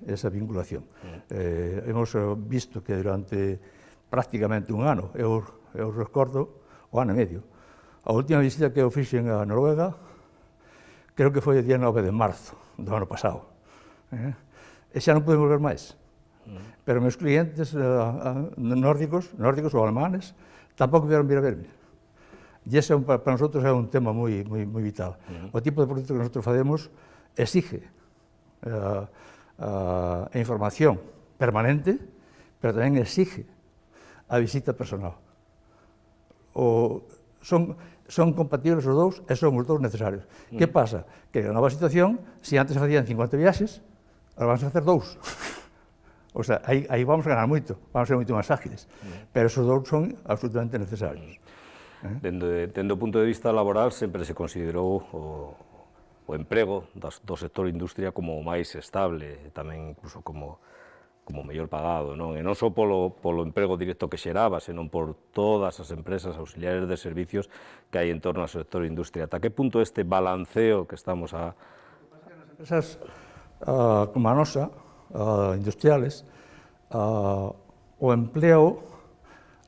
esa vinculación. Hemos visto que durante prácticamente un ano, eu recordo o ano e medio, a última visita que eu fixen a Noruega, creo que foi o día 9 de marzo do ano pasado. E xa non podemos ver máis. Pero meus clientes nórdicos ou alemanes tampouco vieron vir a verme. E ese para nosotros é un tema moi vital. O tipo de proxecto que nosotros facemos exige a información permanente, pero tamén exige a visita personal. Son compatibles os dous e son os dous necesarios. Que pasa? Que na nova situación, se antes se facían 50 viaxes, agora vamos a facer 2. O sea, aí vamos a ganar moito, vamos a ser moito máis ágiles, pero esos dous son absolutamente necesarios. Dende o punto de vista laboral, sempre se considerou o emprego do sector industria como o máis estable, tamén incluso como mellor pagado, non? E non só polo emprego directo que xeraba, senón por todas as empresas auxiliares de servicios que hai en torno ao sector industria. Ata que punto este balanceo que estamos a... As empresas como a nosa, industriales, o empleo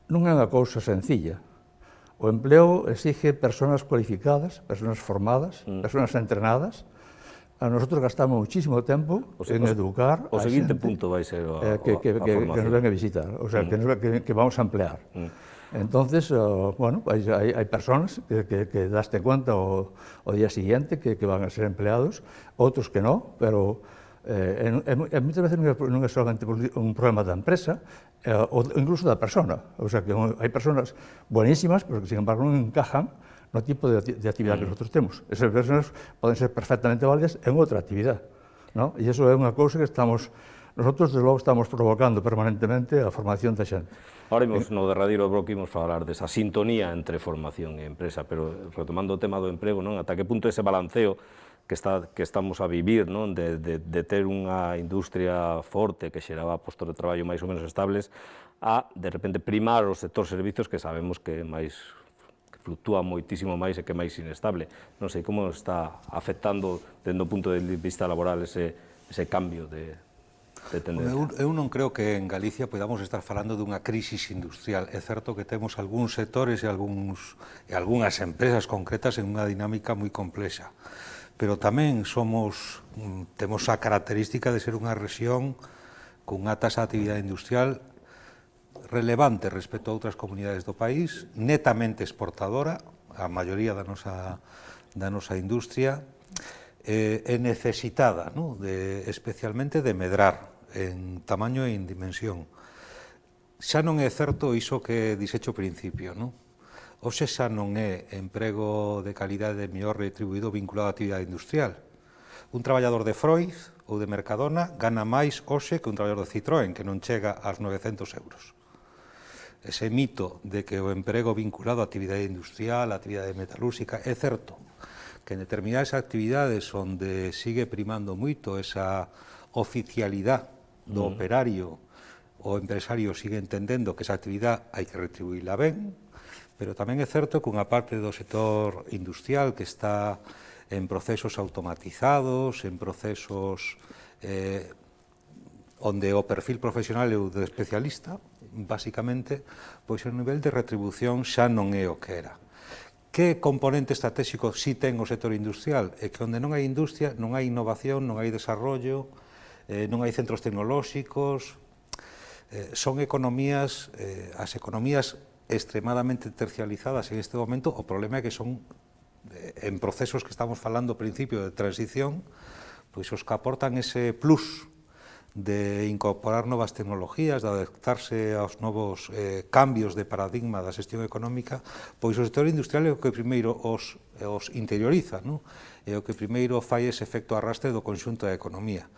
non é unha cousa sencilla. O empleo exige persoas cualificadas, persoas formadas, persoas entrenadas. Nosotros gastamos muchísimo tempo en educar a seguinte punto vai ser a formación. Que nos ven a visitar, o sea, que vamos a emplear. Entonces, bueno, hai persoas que daste cuenta o día siguiente que van a ser empleados, outros que non, pero muchas veces non é solamente un problema da empresa, ou incluso da persona. O sea, que hai persoas buenísimas, pero que, sin embargo, non encajan no tipo de actividade que nosotros temos. Esas persoas poden ser perfectamente válidas en outra actividade, ¿no? E iso é unha cousa que nosotros, desde logo, estamos provocando permanentemente a formación da xente. Ahora, no derradeiro bloque, imos falar desa sintonía entre formación e empresa, pero retomando o tema do emprego, non? Ata que punto ese balanceo que estamos a vivir, non? De ter unha industria forte que xeraba postos de traballo máis ou menos estables a, de repente, primar o sector servicios que sabemos que fluctúa moitísimo máis e que é máis inestable. Non sei como está afectando, dende o punto de vista laboral, ese cambio de tendencia. Eu non creo que en Galicia podamos estar falando dunha crisis industrial. É certo que temos algúns sectores e algunhas empresas concretas en unha dinámica moi complexa, pero tamén temos a característica de ser unha rexión cunha tasa de actividade industrial relevante respecto a outras comunidades do país, netamente exportadora, a maioría da nosa industria, é necesitada, ¿no? Especialmente de medrar en tamaño e en dimensión. Xa non é certo iso que dixecho ao principio, ¿no? Hoxe xa non é emprego de calidade mellor retribuído vinculado á actividade industrial. Un traballador de Freud ou de Mercadona gana máis hoxe que un traballador de Citroën, que non chega aos 900 euros. ese mito de que o emprego vinculado á actividade industrial, á actividade metalúrxica, é certo que en determinadas actividades onde sigue primando moito esa oficialidade do operario, o empresario sigue entendendo que esa actividade hai que retribuíla ben, pero tamén é certo que unha parte do sector industrial que está en procesos automatizados, en procesos onde o perfil profesional é o de especialista, basicamente, pois o nivel de retribución xa non é o que era. Que componente estratégico si ten o sector industrial? É que onde non hai industria non hai innovación, non hai desarrollo, non hai centros tecnolóxicos, son economías, as economías extremadamente tercializadas en este momento, o problema é que son en procesos que estamos falando ao principio de transición, pois os que aportan ese plus de incorporar novas tecnologías, de adaptarse aos novos cambios de paradigma da xestión económica, pois o sector industrial é o que primeiro os interioriza, non? É o que primeiro fai ese efecto arrastre do conxunto da economía.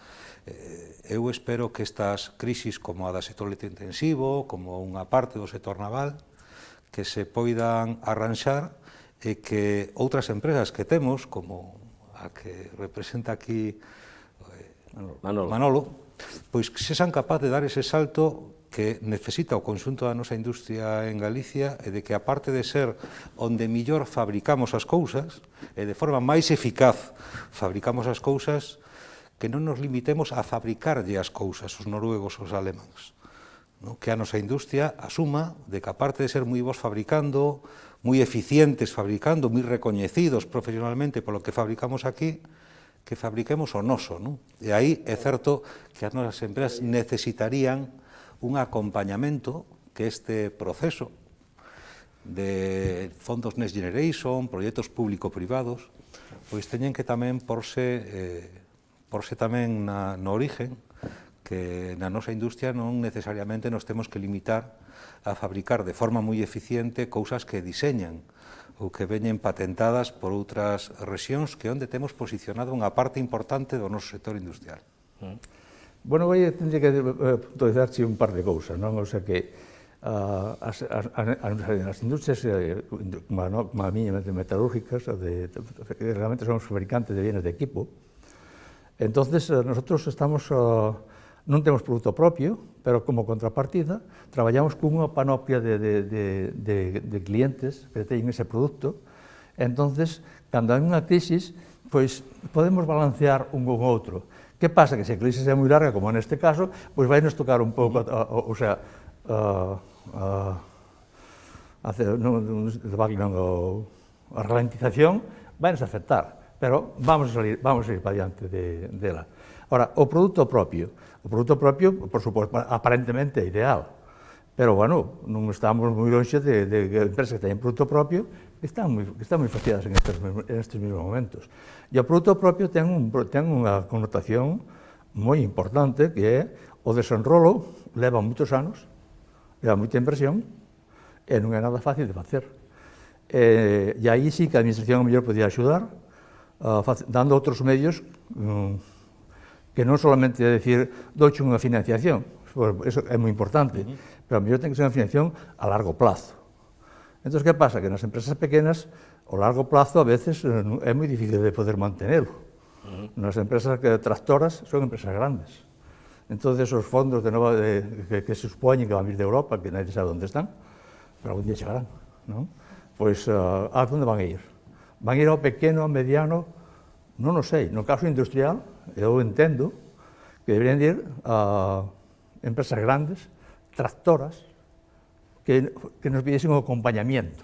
Eu espero que estas crisis como a da sector electrointensivo, como unha parte do sector naval, que se poidan arranxar e que outras empresas que temos, como a que representa aquí Manolo, pois que sexan capaz de dar ese salto que necesita o conxunto da nosa industria en Galicia e de que, aparte de ser onde millor fabricamos as cousas, e de forma máis eficaz fabricamos as cousas, que non nos limitemos a fabricarlle as cousas, os noruegos, os alemáns. Que a nosa industria asuma de que, aparte de ser moi bons fabricando, moi eficientes fabricando, moi recoñecidos profesionalmente polo que fabricamos aquí, que fabriquemos o noso, non? E aí é certo que as nosas empresas necesitarían un acompañamento que este proceso de fondos Next Generation, proxectos público-privados, pois teñen que tamén porse tamén no origen, que na nosa industria non necesariamente nos temos que limitar a fabricar de forma moi eficiente cousas que diseñan ou que veñen patentadas por outras rexións que onde temos posicionado unha parte importante do noso sector industrial. Bueno, vai tendría que puntualizarche un par de cousas, non? O sea que as industrias como a miña metalúrgicas, que realmente somos fabricantes de bienes de equipo, entonces nosotros estamos non temos produto propio, pero como contrapartida traballamos cunha panoplia de clientes que teñen ese produto. Entonces, cando hai unha crisis, pois podemos balancear un con outro. Que pasa? Que se a crisis é moi larga, como neste caso, pois vai nos tocar un pouco, o sea, a ralentización vai nos afectar, pero vamos a ir para diante dela. Ora, o produto propio, por suposto, aparentemente é ideal, pero, bueno, non estamos moi lonxe de empresas que teñen produto propio que están moi faciadas en estes mesmos momentos. E o produto propio ten unha connotación moi importante, que é o desenrolo, leva moitos anos, leva moita inversión, e non é nada fácil de facer. E aí sí que a Administración a mellor podía axudar, dando outros medios que non solamente é dicir, douche unha financiación, eso é moi importante, pero a mellor ten que ser unha financiación a largo plazo. Entón, que pasa? Que nas empresas pequenas, o largo plazo a veces é moi difícil de poder mantenerlo. Nas empresas tractoras son empresas grandes. Entón, os fondos que se supoñen que van vir de Europa, que nadie sabe onde están, pero algún día chegarán, non? Pois, a onde van a ir? Van a ir ao pequeno, ao mediano? Non o sei. No caso industrial, eu entendo que deberían ir a empresas grandes, tractoras, que nos pidesen o acompañamiento.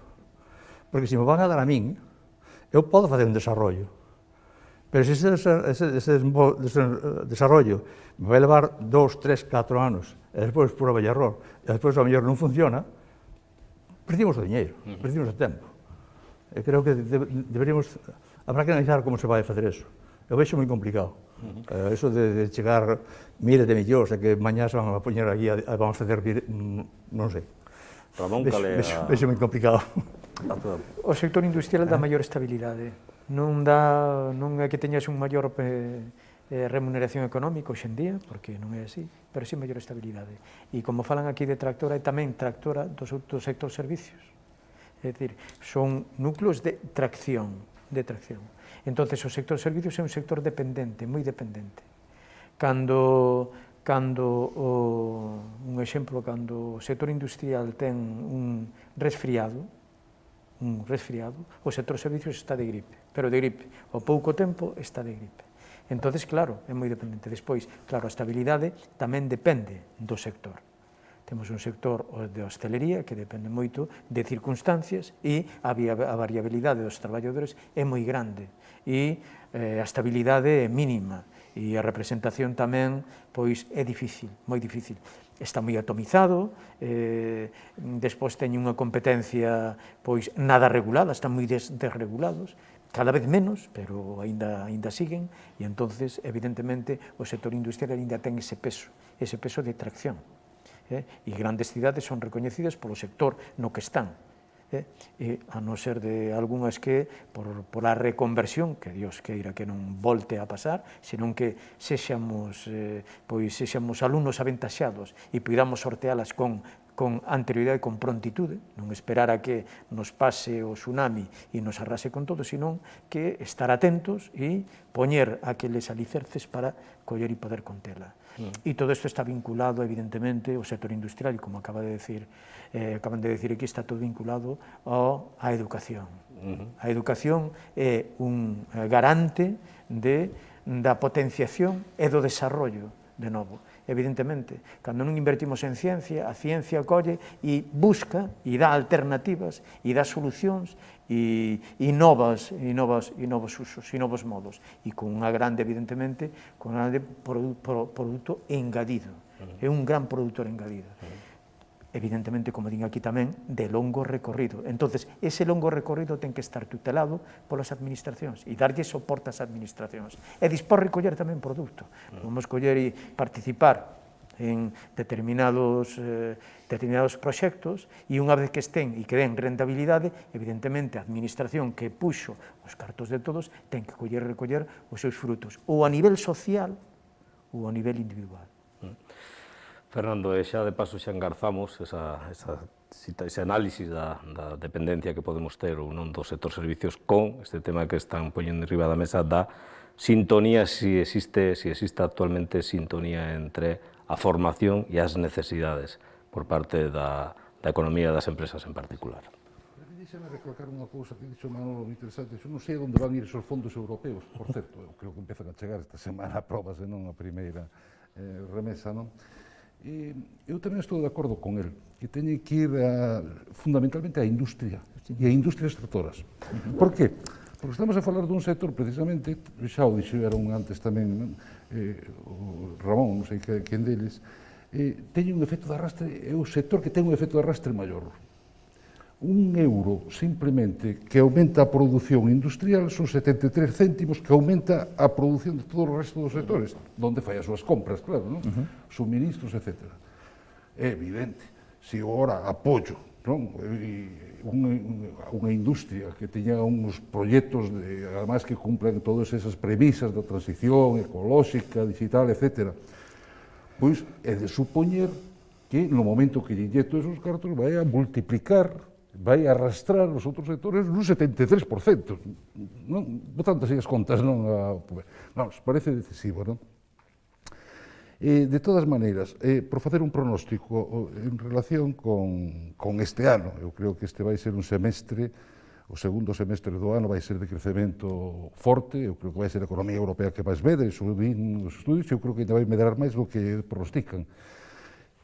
Porque se me van a dar a min, eu podo facer un desarrollo, pero se ese desarrollo me vai levar 2, 3, 4 anos, e despois por e error, e despois ao mellor non funciona, perdimos o diñeiro, perdimos o tempo. E creo que habrá que analizar como se vai facer eso. Eu vexo moi complicado. Eso de chegar miles de millóns e que mañá se van a poñer aquí vamos a facer, non sei. Ramón, vexo moi complicado. O sector industrial dá maior estabilidade. Non é que teñas un maior remuneración económica hoxe en día, porque non é así, pero sí mellor estabilidade. E como falan aquí de tractora, é tamén tractora do sector servicios. É dicir, son núcleos de tracción, Entonces, o sector servicios é un sector dependente, moi dependente. Un exemplo, cando o sector industrial ten un resfriado, o sector servicios está de gripe, pero de gripe, ao pouco tempo está de gripe. Entonces, claro, é moi dependente. Despois, claro, a estabilidade tamén depende do sector. Temos un sector de hostelería que depende moito de circunstancias e a variabilidade dos traballadores é moi grande e a estabilidade é mínima e a representación tamén pois é difícil, moi difícil. Está moi atomizado, despois teñen unha competencia pois nada regulada, están moi desregulados, cada vez menos, pero aínda siguen, e entonces, evidentemente, o sector industrial aínda ten ese peso de tracción. E grandes cidades son recoñecidas polo sector no que están, e a non ser de algunhas que, por a reconversión, que Dios queira que non volte a pasar, senón que sexamos alumnos aventaxados e podamos sortealas con anterioridade, con prontitude, non esperar a que nos pase o tsunami e nos arrase con todo, senón que estar atentos e poñer aqueles alicerces para coller e poder contela. E todo isto está vinculado, evidentemente, ao sector industrial, e como acaban de decir aquí, está todo vinculado á educación. A educación é un garante da potenciación e do desarrollo de novo. Evidentemente, cando non invertimos en ciencia, a ciencia colle e busca e dá alternativas e dá solucións e novos usos e novos modos, e con unha grande, evidentemente, con un grande produto engadido. É un gran produtor engadido. Evidentemente, como din aquí tamén, de longo recorrido. Entonces, ese longo recorrido ten que estar tutelado polas administracións e darlle soporte ás administracións. E dispor recoller tamén produto. Vamos coller e participar en determinados proxectos e unha vez que estén e que den rentabilidade, evidentemente a administración que puxo os cartos de todos ten que recoller os seus frutos, ou a nivel social ou a nivel individual. Fernando, xa de paso xa engarzamos ese análisis da dependencia que podemos ter ou non do sector servicios con este tema que están poñendo enriba da mesa da sintonía, si existe actualmente sintonía entre a formación e as necesidades por parte da economía das empresas en particular. Deixame recalcar unha cousa que dixo Manolo moi interesante. Eu non sei onde van ir esos fondos europeos, por certo, eu creo que empezan a chegar esta semana a probas e non a primeira remesa, non? Eu tamén estou de acordo con el, que teñe que ir fundamentalmente á industria, e a industrias tractoras. Por qué? Porque estamos a falar dun sector, precisamente, xa o dixeron antes tamén, o Ramón, non sei quen deles, teñe un efecto de arrastre, é o sector que ten un efecto de arrastre maior. Un euro, simplemente, que aumenta a produción industrial son 73 céntimos que aumenta a produción de todo o resto dos sectores, donde fai as súas compras, claro, non? Suministros, etc. É evidente, se agora apoio unha industria que teña uns proxectos, además que cumplan todas esas premisas da transición ecolóxica, digital, etc., pois é de supoñer que no momento que lle inyecto esos cartos vai a multiplicar, vai a arrastrar os outros sectores nun 73%. Botando así as contas, non? Vamos, parece decisivo, non? De todas maneiras, por facer un pronóstico en relación con este ano, eu creo que este vai ser un semestre, o segundo semestre do ano vai ser de crecemento forte, eu creo que vai ser a economía europea que máis medre, subín os estudios, eu creo que ainda vai medrar máis do que pronostican.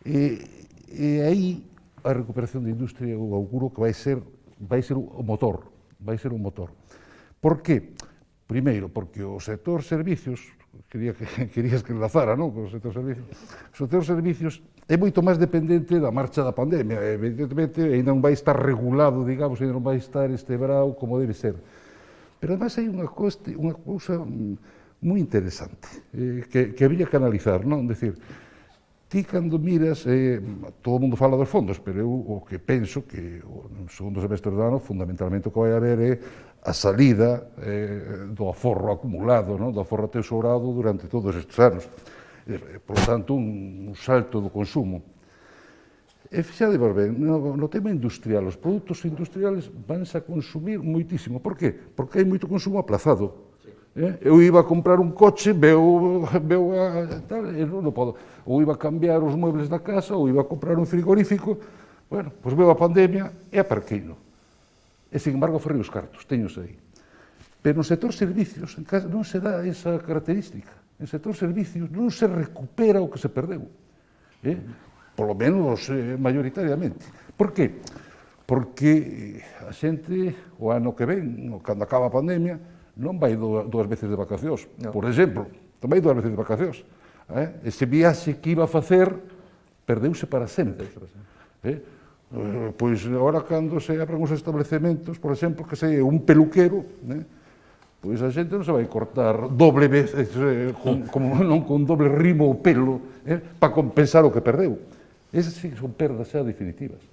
E aí a recuperación da industria, eu auguro que vai ser o motor, Por qué? Primeiro, porque o sector servicios, querías que enlazara, non? O sector servicios é moito máis dependente da marcha da pandemia, evidentemente ainda non vai estar regulado, digamos, ainda non vai estar estebrado como debe ser. Pero además hai unha cousa moi interesante que habría que analizar, non? Decir, ti cando miras, todo o mundo fala dos fondos, pero eu o que penso que no segundo semestre do ano fundamentalmente o que vai haber é a salida do aforro acumulado, do aforro atesourado durante todos estes anos. Por lo tanto, un salto do consumo. E fixade ben, no tema industrial, os produtos industriales vanse a consumir moitísimo. Por qué? Porque hai moito consumo aplazado. Eu iba a comprar un coche, veo tal, e non podo. Ou iba a cambiar os muebles da casa, ou iba a comprar un frigorífico, bueno, pois veo a pandemia e aparqueino. E, sin embargo, ferrei os cartos, teños aí. Pero no sector servicios non se dá esa característica. En sector servicios non se recupera o que se perdeu. Polo menos mayoritariamente. Por qué? Porque a xente, o ano que ven, cando acaba a pandemia, non vai dúas veces de vacacións. Por exemplo, non vai dúas veces de vacacións. Ese viaxe que iba a facer perdeuse para sempre. Pois agora, cando se abran os establecementos, por exemplo, que sei, un peluquero, pois a xente non se vai cortar doble veces, non con doble rimo o pelo, para compensar o que perdeu. Esas sí son perdas xa definitivas.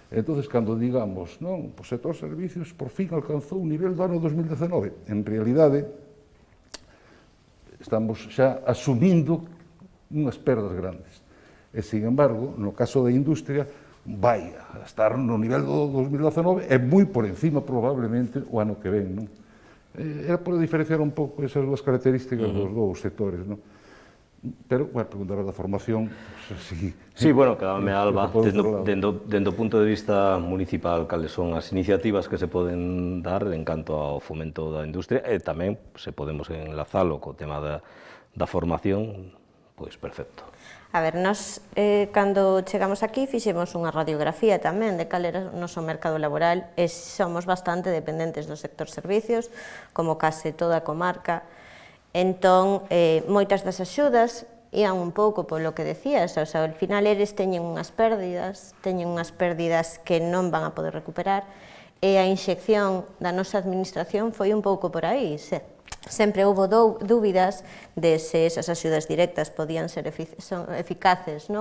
Entón, cando digamos, o sector servicios por fin alcanzou un nivel do ano 2019, en realidade estamos xa asumindo unhas perdas grandes. E, sin embargo, no caso da industria, vai a estar no nivel do 2019 e moi por encima, probablemente, o ano que ven. Era por diferenciar un pouco esas dúas características dos dous sectores. Pero, bueno, preguntaba da formación, si... Sí, bueno, quedame, Alba, dende o punto de vista municipal, cales son as iniciativas que se poden dar en canto ao fomento da industria e tamén, se podemos enlazalo co tema da formación, pois perfecto. A ver, nós, cando chegamos aquí, fixemos unha radiografía tamén de cal era o noso mercado laboral e somos bastante dependentes do sector servicios, como case toda a comarca. Entón, moitas das axudas ían un pouco polo que decías, o sea, ao final eles teñen unhas pérdidas que non van a poder recuperar, e a inxección da nosa administración foi un pouco por aí. Sempre houve dúbidas de se esas axudas directas podían ser eficaces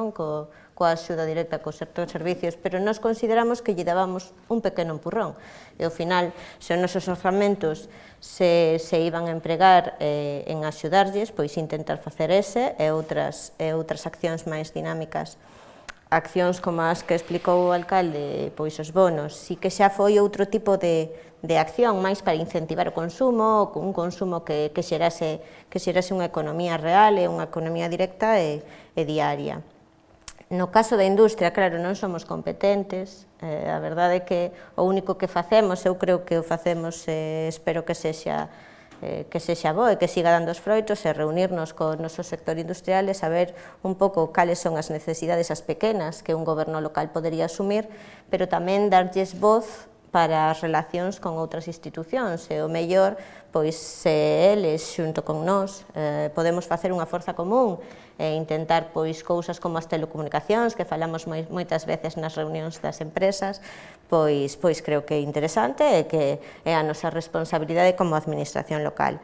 coa axuda directa co sector servicios, pero nós consideramos que lle dábamos un pequeno empurrón. E ao final, se os nosos orzamentos se iban a empregar en axudarlles, pois intentar facer ese e outras accións máis dinámicas. Accións como as que explicou o alcalde, pois os bonos, si que xa foi outro tipo de acción máis para incentivar o consumo, un consumo que xerase unha economía real e unha economía directa e diaria. No caso da industria, claro, non somos competentes, a verdade é que o único que facemos, eu creo que o facemos, espero que sexa bo e que siga dando os froitos, e reunirnos co noso sector industrial e saber un pouco cales son as necesidades as pequenas que un goberno local podería asumir, pero tamén darlles voz para as relacións con outras institucións, e o mellor, pois, se eles, xunto con nós, podemos facer unha forza común e intentar, pois, cousas como as telecomunicacións, que falamos moitas veces nas reunións das empresas, pois creo que é interesante e que é a nosa responsabilidade como administración local.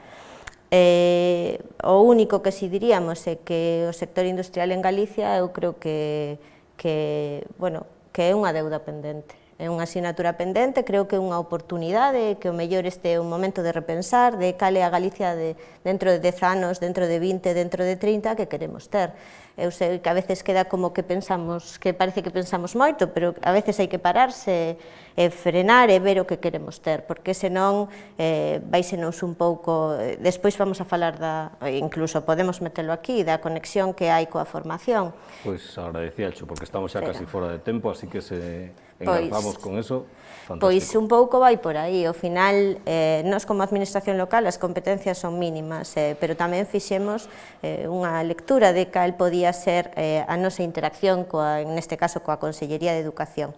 O único que si diríamos é que o sector industrial en Galicia, eu creo que é unha deuda pendente. É unha asignatura pendente, creo que é unha oportunidade, que o mellor este é un momento de repensar, de cal é a Galicia dentro de 10 anos, dentro de 20, dentro de 30, que queremos ter. Eu sei que a veces queda como que pensamos, que parece que pensamos moito, pero a veces hai que pararse e frenar e ver o que queremos ter, porque senón váisenos un pouco, despois vamos a falar incluso podemos metelo aquí, da conexión que hai coa formación. Pois agradecíacho, porque estamos xa casi fora de tempo, así que se engarzamos con eso, fantástico. Pois un pouco vai por aí, ao final, nós como administración local as competencias son mínimas, pero tamén fixemos unha lectura de cal podía ser a nosa interacción, neste caso, coa Consellería de Educación.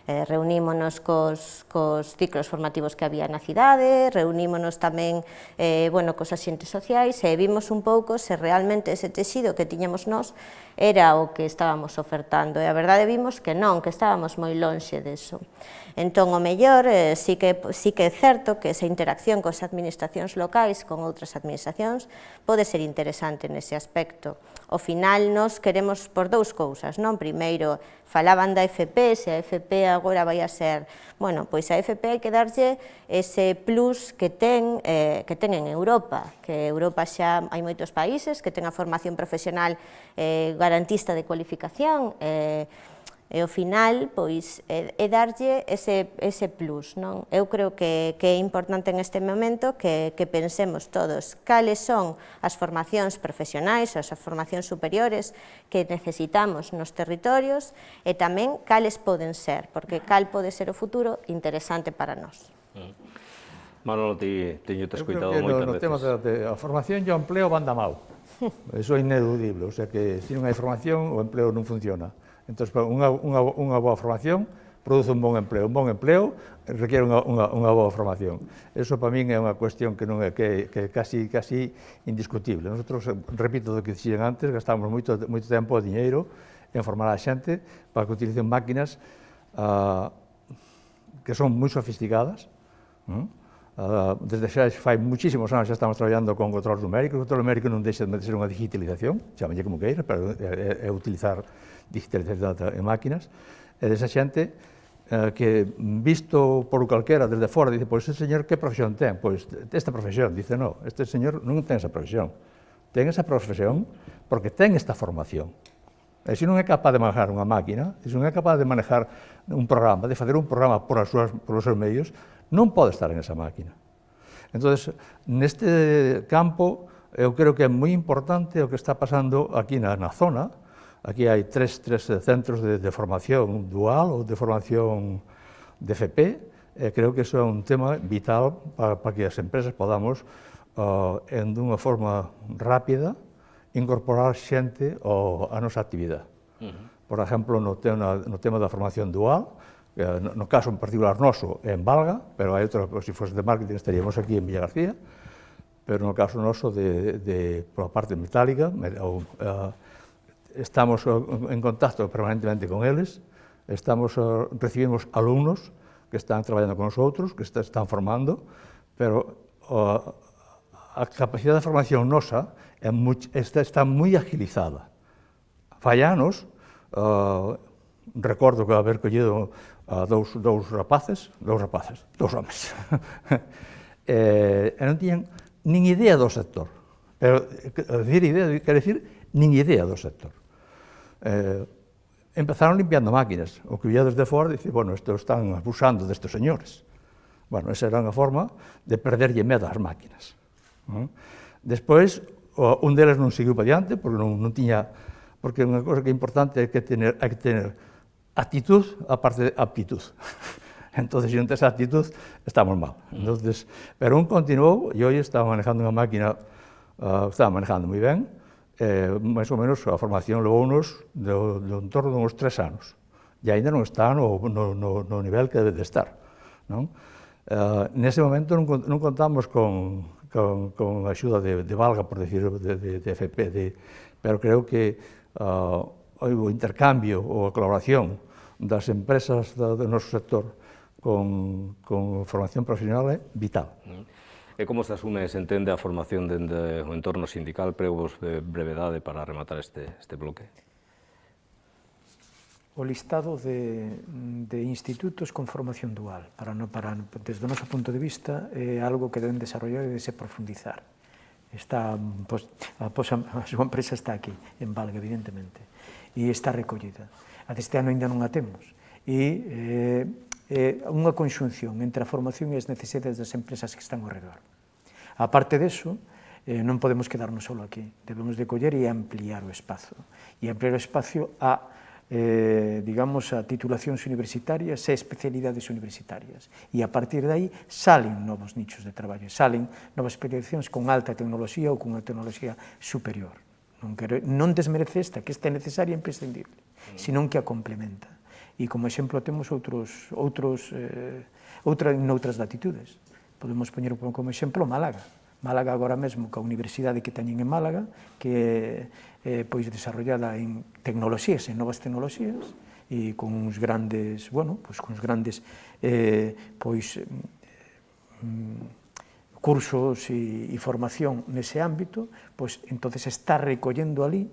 Reunímonos cos ciclos formativos que había na cidade, reunímonos tamén cos axentes sociais e vimos un pouco se realmente ese texido que tiñamos nós era o que estábamos ofertando, e a verdade vimos que non, que estábamos moi lonxe deso. Entón, o mellor, sí que é certo que esa interacción cos administracións locais, con outras administracións, pode ser interesante nese aspecto. Ao final, nós queremos por dous cousas, non? Primeiro, falaban da FP, se a FP é agora vai a ser, bueno, pois a FP hai que darlle ese plus que ten en Europa, que Europa xa hai moitos países que ten a formación profesional garantista de cualificación, e ao final, pois, é darlle ese plus, non? Eu creo que é importante en este momento que pensemos todos cales son as formacións profesionais, as formacións superiores que necesitamos nos territorios e tamén cales poden ser, porque cal pode ser o futuro interesante para nós. Manolo, teño te escoitado Eu creo que moitas no tema veces. a formación e o empleo van da mau. Eso é ineludible, o sea que se non hai formación, o empleo non funciona. Entón, unha boa formación produce un bon empleo requiere unha boa formación. Eso para min é unha cuestión que non é que casi indiscutible. Nosotros, repito do que dixen antes, gastamos moito tempo e diñeiro en formar a xente para que utilicen máquinas que son moi sofisticadas. Desde xa fai muchísimos anos xa estamos traballando con controles numéricos. O control numérico non deixa de ser unha digitalización, chamalle como queira, pero é utilizar digitalización en máquinas, e desa xente que, visto por calquera desde fora, dice, pois, ese señor que profesión ten? Pois, esta profesión. Dice, no, este señor non ten esa profesión. Ten esa profesión porque ten esta formación. E se non é capaz de manejar unha máquina, se non é capaz de manejar un programa, de fazer un programa por os seus medios, non pode estar en esa máquina. Entón, neste campo, eu creo que é moi importante o que está pasando aquí na zona. Aquí hai tres centros de formación dual ou de formación de FP, e creo que iso é un tema vital para que as empresas podamos, dunha forma rápida, incorporar xente a nosa actividade. Por exemplo, no tema da formación dual, no caso en particular noso é en Valga, pero hai outro, se fose de marketing estaríamos aquí en Villagarcía, pero no caso noso pola parte metálica, estamos en contacto permanentemente con eles, recibimos alumnos que están traballando con nosotros, que están formando, pero a capacidade de formación nosa está moi agilizada. Fai anos, recordo que haber collido dous homes, e non tiñan nin idea do sector, pero decir idea quer decir nin idea do sector. Empezaron limpiando máquinas, o que vía desde fora dice, bueno, están abusando destes señores. Bueno, esa era unha forma de perderlle medo ás máquinas. Despois, un deles non seguiu para diante, porque non tiña, porque unha cosa que é importante é que hai que tener actitud aparte de aptitud. Entonces, se non tes actitud, estamos mal. Entonces, pero un continuou, e hoxe estaba manejando unha máquina, estaba manejando moi ben, máis ou menos a formación levounos do entorno de uns 3 anos, e ainda non está no nivel que debe de estar. Nese momento non contamos con a axuda de Valga, por decir, de FP, pero creo que o intercambio ou a colaboración das empresas do noso sector con formación profesional é vital. E como se asume e se entende a formación dende o entorno sindical? Prego-vos brevedade para rematar este bloque. O listado de institutos con formación dual, desde o noso punto de vista, é algo que deben desarrollar e debe profundizar. A súa empresa está aquí, en Valga, evidentemente, e está recollida. Este ano ainda non a temos. E unha conxunción entre a formación e as necesidades das empresas que están ao redor. A parte deso, non podemos quedarnos só aquí, debemos de coller e ampliar o espazo. E ampliar o espazo a titulacións universitarias e especialidades universitarias. E a partir de aí salen novos nichos de traballo, salen novas especializacións con alta tecnoloxía ou con unha tecnoloxía superior. Non desmerece esta, que esta é necesaria e imprescindible, senón que a complementa. E como exemplo temos noutras latitudes. Podemos poñer como exemplo Málaga. Málaga agora mesmo, que a universidade que teñen en Málaga, que é desarrollada en tecnoloxías, en novas tecnoloxías, e con uns grandes, cursos e formación nese ámbito, entonces está recollendo ali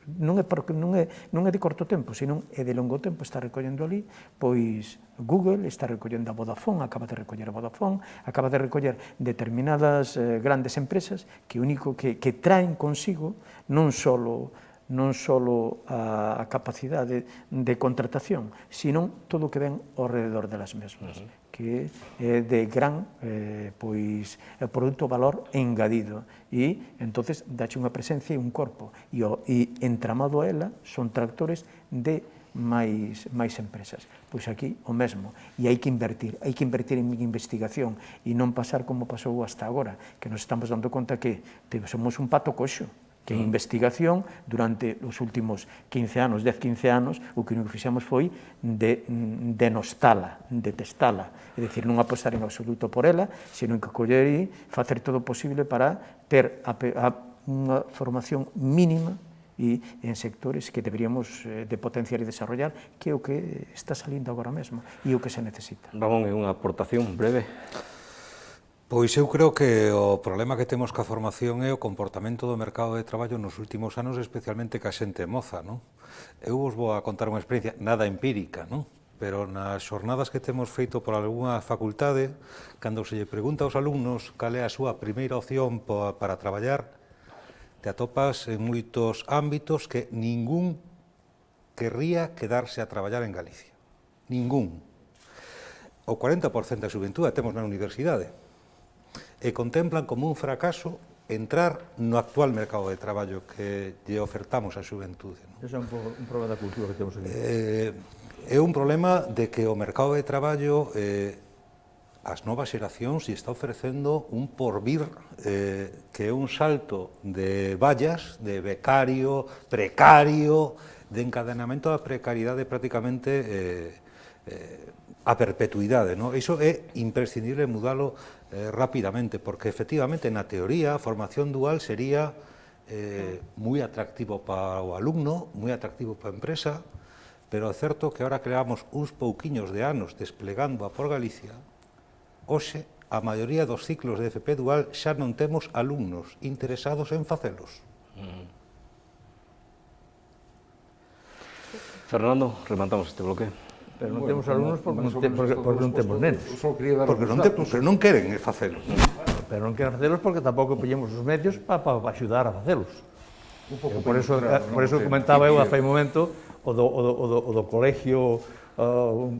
non é de corto tempo, senón é de longo tempo, está recollendo ali, pois Google está recollendo a Vodafone, acaba de recoller a Vodafone, acaba de recoller determinadas grandes empresas que único que traen consigo non só a capacidade de contratación, sino todo o que ven ao rededor delas mesmas, que é de gran produto valor engadido, e entonces dache unha presencia e un corpo, e entramado a ela son tractores de máis empresas. Pois aquí o mesmo, e hai que invertir en investigación e non pasar como pasou hasta agora, que nos estamos dando conta que somos un pato coxo, que a investigación durante os últimos 15 anos, 10-15 anos, o que fixemos foi denostala, detestala, é dicir, non apostar en absoluto por ela, senón que coller e facer todo o posible para ter unha formación mínima e en sectores que deberíamos de potenciar e desarrollar, que é o que está salindo agora mesmo e o que se necesita. Ramón, é unha aportación breve. Pois eu creo que o problema que temos ca formación é o comportamento do mercado de traballo nos últimos anos, especialmente ca xente moza, non? Eu vos vou a contar unha experiencia nada empírica, non? Pero nas xornadas que temos feito por algunha facultade, cando se lle pregunta aos alumnos cal é a súa primeira opción para traballar, te atopas en moitos ámbitos que ningún querría quedarse a traballar en Galicia. Ningún. O 40% da xuventude temos na universidade e contemplan como un fracaso entrar no actual mercado de traballo que lle ofertamos á xuventude. Ese é un problema da cultura que temos aquí. É un problema de que o mercado de traballo as novas xeracións lle está ofrecendo un porvir que é un salto de vallas, de becario, precario, de encadenamento da precariedade prácticamente a perpetuidade. Iso é imprescindible mudalo rapidamente, porque efectivamente na teoría a formación dual sería moi atractivo para o alumno, moi atractivo para a empresa, pero é certo que ahora que levamos uns pouquiños de anos desplegando a por Galicia, hoxe, a maioría dos ciclos de FP dual xa non temos alumnos interesados en facelos. Fernando, rematamos este bloque. Pero non temos alumnos porque non temos nenos. Pero non queren facelos. Pero non queren facelos porque tampouco poñemos os medios para axudar a facelos. Por eso comentaba eu a fai momento o do colegio,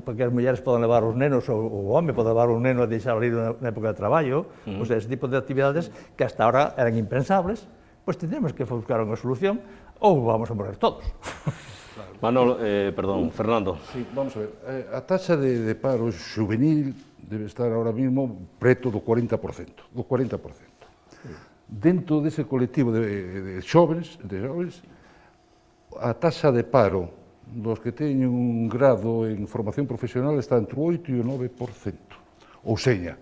porque as mulleres poden levar os nenos, ou o home pode levar un neno a deixar ir na época de traballo, pois ese tipo de actividades que hasta ahora eran impensables, pois tendremos que buscar unha solución ou vamos a morrer todos. Fernando. Sí, vamos a ver, a taxa de paro juvenil debe estar ahora mismo preto do 40%, Dentro dese colectivo de xóvenes, a taxa de paro dos que teñen un grado en formación profesional está entre o 8 e o 9%. Ou seña,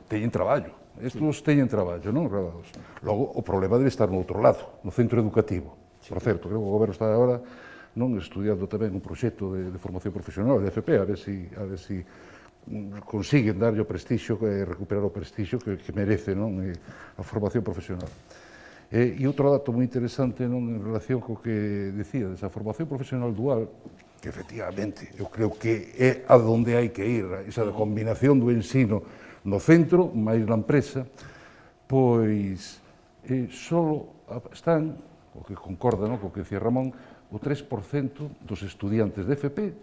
teñen traballo. Estos teñen traballo, non? Logo, o problema debe estar no outro lado, no centro educativo. Por certo, creo que o goberno está agora estudiando tamén un proxecto de formación profesional, de FP, a ver si consiguen darlle o prestixio, recuperar o prestixio que merece a formación profesional. E outro dato moi interesante en relación co que decía, desa formación profesional dual, que efectivamente eu creo que é a donde hai que ir, esa combinación do ensino no centro, máis na empresa, pois só están, o que concorda co que decía Ramón, o 3% dos estudiantes de FP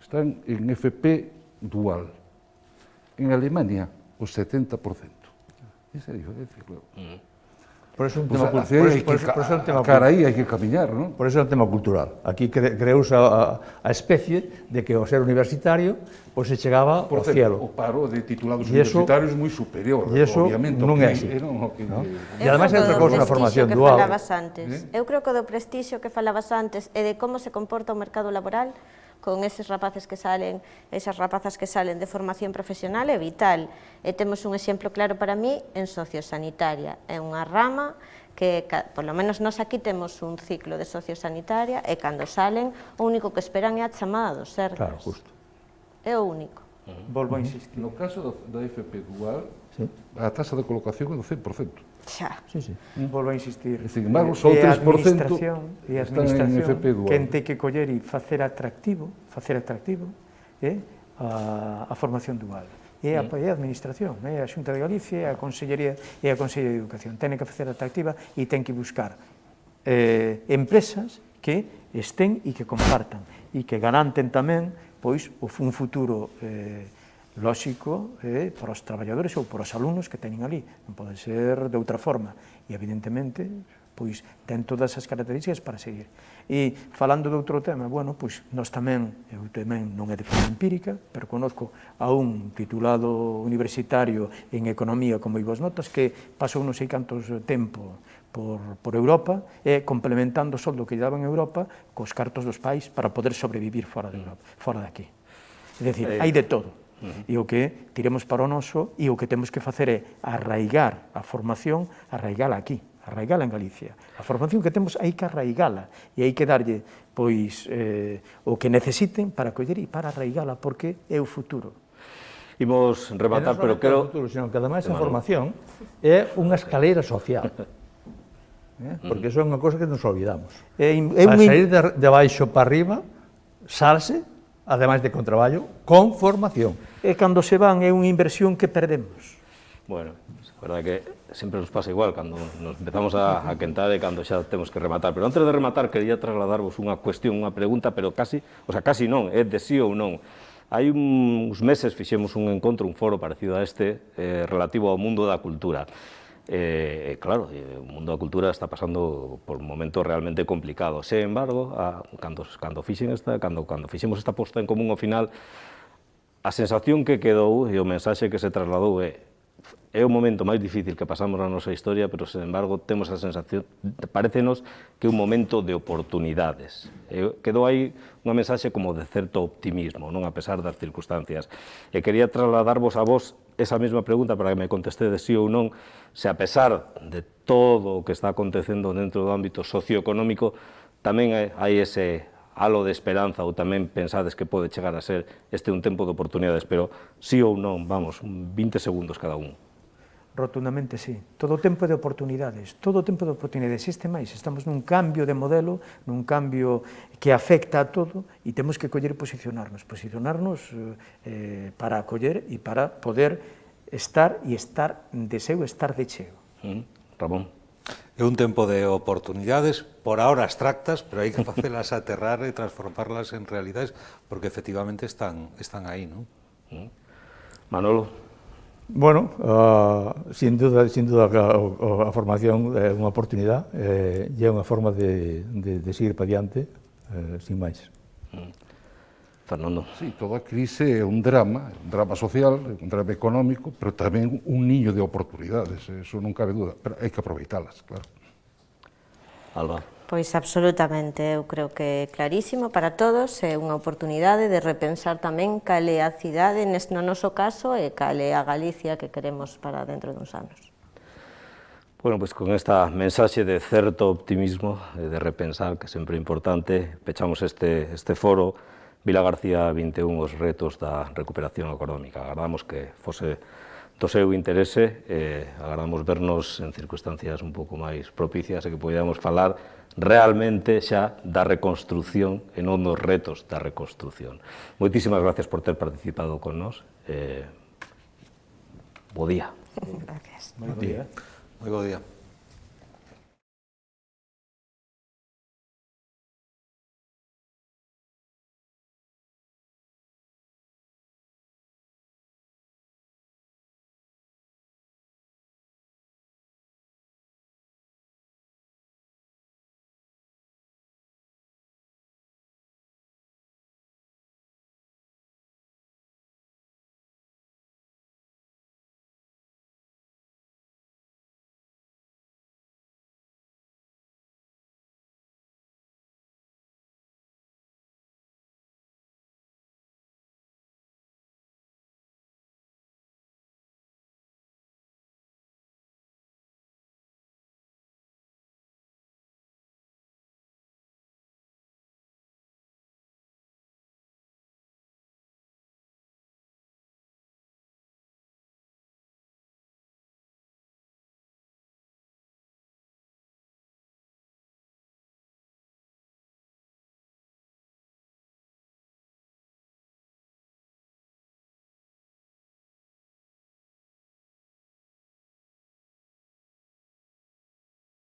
están en FP dual. En Alemania, o 70%. Esa é a diferencia, claro. Por eso é un tema cultural. Cara aí hai que camiñar, non? Por eso é un tema cultural. Aquí creouse a especie de que ao ser universitario pois se chegaba ao cielo. O paro de titulados universitarios é moi superior, obviamente. Non é así. E ademais é outra cousa na formación dual. Eu creo que do prestixio que falabas antes e de como se comporta o mercado laboral con eses rapaces que salen, esas rapazas que salen de formación profesional é vital. E temos un exemplo claro para mí en sociosanitaria. É unha rama que, polo menos nós aquí temos un ciclo de sociosanitaria e cando salen o único que esperan é a chamada dos sergas. Claro, justo. É o único. Volvo a insistir. No caso da FP dual, a tasa de colocación é do 100%. Xa. Sí, sí. Volvo a insistir. Sin embargo, só o 3% e a están en FP dual. quen ten que coller e facer atractivo a formación dual. É a Administración, é a Xunta de Galicia, é a Consellería e a Consellería de Educación. Ten que facer atractiva e ten que buscar empresas que estén e que compartan e que garanten tamén pois un futuro lóxico para os traballadores ou para os alumnos que teñen ali. Non pode ser de outra forma. E, evidentemente, pois ten todas as características para seguir. E, falando de outro tema, bueno, pois nós tamén, eu tamén non é de forma empírica, pero conozco a un titulado universitario en Economía, como vos notas, que pasou non sei cantos tempo por Europa, e complementando o soldo que lle daban en Europa cos cartos dos pais para poder sobrevivir fora de Europa, fora de aquí. É dicir, hai de todo. E o que tiremos para o noso e o que temos que facer é arraigar a formación, arraigala aquí, arraigala en Galicia. A formación que temos hai que arraigala e hai que darlle pois o que necesiten para coller e para arraigala, porque é o futuro. Imos rematar, pero quero... futuro, senón que ademais a formación é unha escaleira social. Porque iso é unha cosa que nos olvidamos. A sair de baixo para arriba, salse, ademais de con traballo, con formación. E cando se van é unha inversión que perdemos. Bueno, a verdade que sempre nos pasa igual cando nos empezamos a quentar e cando xa temos que rematar. Pero antes de rematar, quería trasladarvos unha cuestión, unha pregunta, pero casi non, é de sí ou non. Hai uns meses fixemos un encontro, un foro parecido a este, relativo ao mundo da cultura. Claro, o mundo da cultura está pasando por momentos realmente complicados. Sen embargo, cando fixemos esta posta en común ao final, a sensación que quedou e o mensaxe que se trasladou é o momento máis difícil que pasamos na nosa historia, pero, sen embargo, temos a sensación, parécenos que é un momento de oportunidades. Quedou aí unha mensaxe como de certo optimismo, non a pesar das circunstancias. E quería trasladarvos a vos esa mesma pregunta para que me contestedes sí ou non, se a pesar de todo o que está acontecendo dentro do ámbito socioeconómico, tamén hai ese halo de esperanza ou tamén pensades que pode chegar a ser este un tempo de oportunidades, pero sí ou non, vamos, 20 segundos cada un. Rotundamente sí. Todo o tempo de oportunidades, todo o tempo de oportunidades. Existe máis, estamos nun cambio de modelo, nun cambio que afecta a todo e temos que coller e posicionarnos para acoller e para poder estar de seu, estar de cheo. Ramón. É un tempo de oportunidades, por ahora abstractas, pero hai que facelas aterrar e transformarlas en realidades, porque efectivamente están aí, non? Manolo. Bueno, sin duda a formación é unha oportunidade e é unha forma de seguir para diante, sin máis. Fernando. Sí, toda crise é un drama social, un drama económico, pero tamén un niño de oportunidades, eso non cabe duda, pero hai que aproveitalas, claro. Alba. Pois absolutamente, eu creo que é clarísimo para todos, é unha oportunidade de repensar tamén cal é a cidade, no noso caso, e cal é a Galicia que queremos para dentro duns anos. Bueno, pois con esta mensaxe de certo optimismo, de repensar, que sempre é importante, pechamos este foro Vilagarcía 21, os retos da recuperación económica. Agardamos que fose do seu interese, agardamos vernos en circunstancias un pouco máis propicias e que podamos falar realmente xa da reconstrucción e non dos retos da reconstrucción. Moitísimas gracias por ter participado con nós. Bo día. Gracias. Moi bo día. Moi bo día.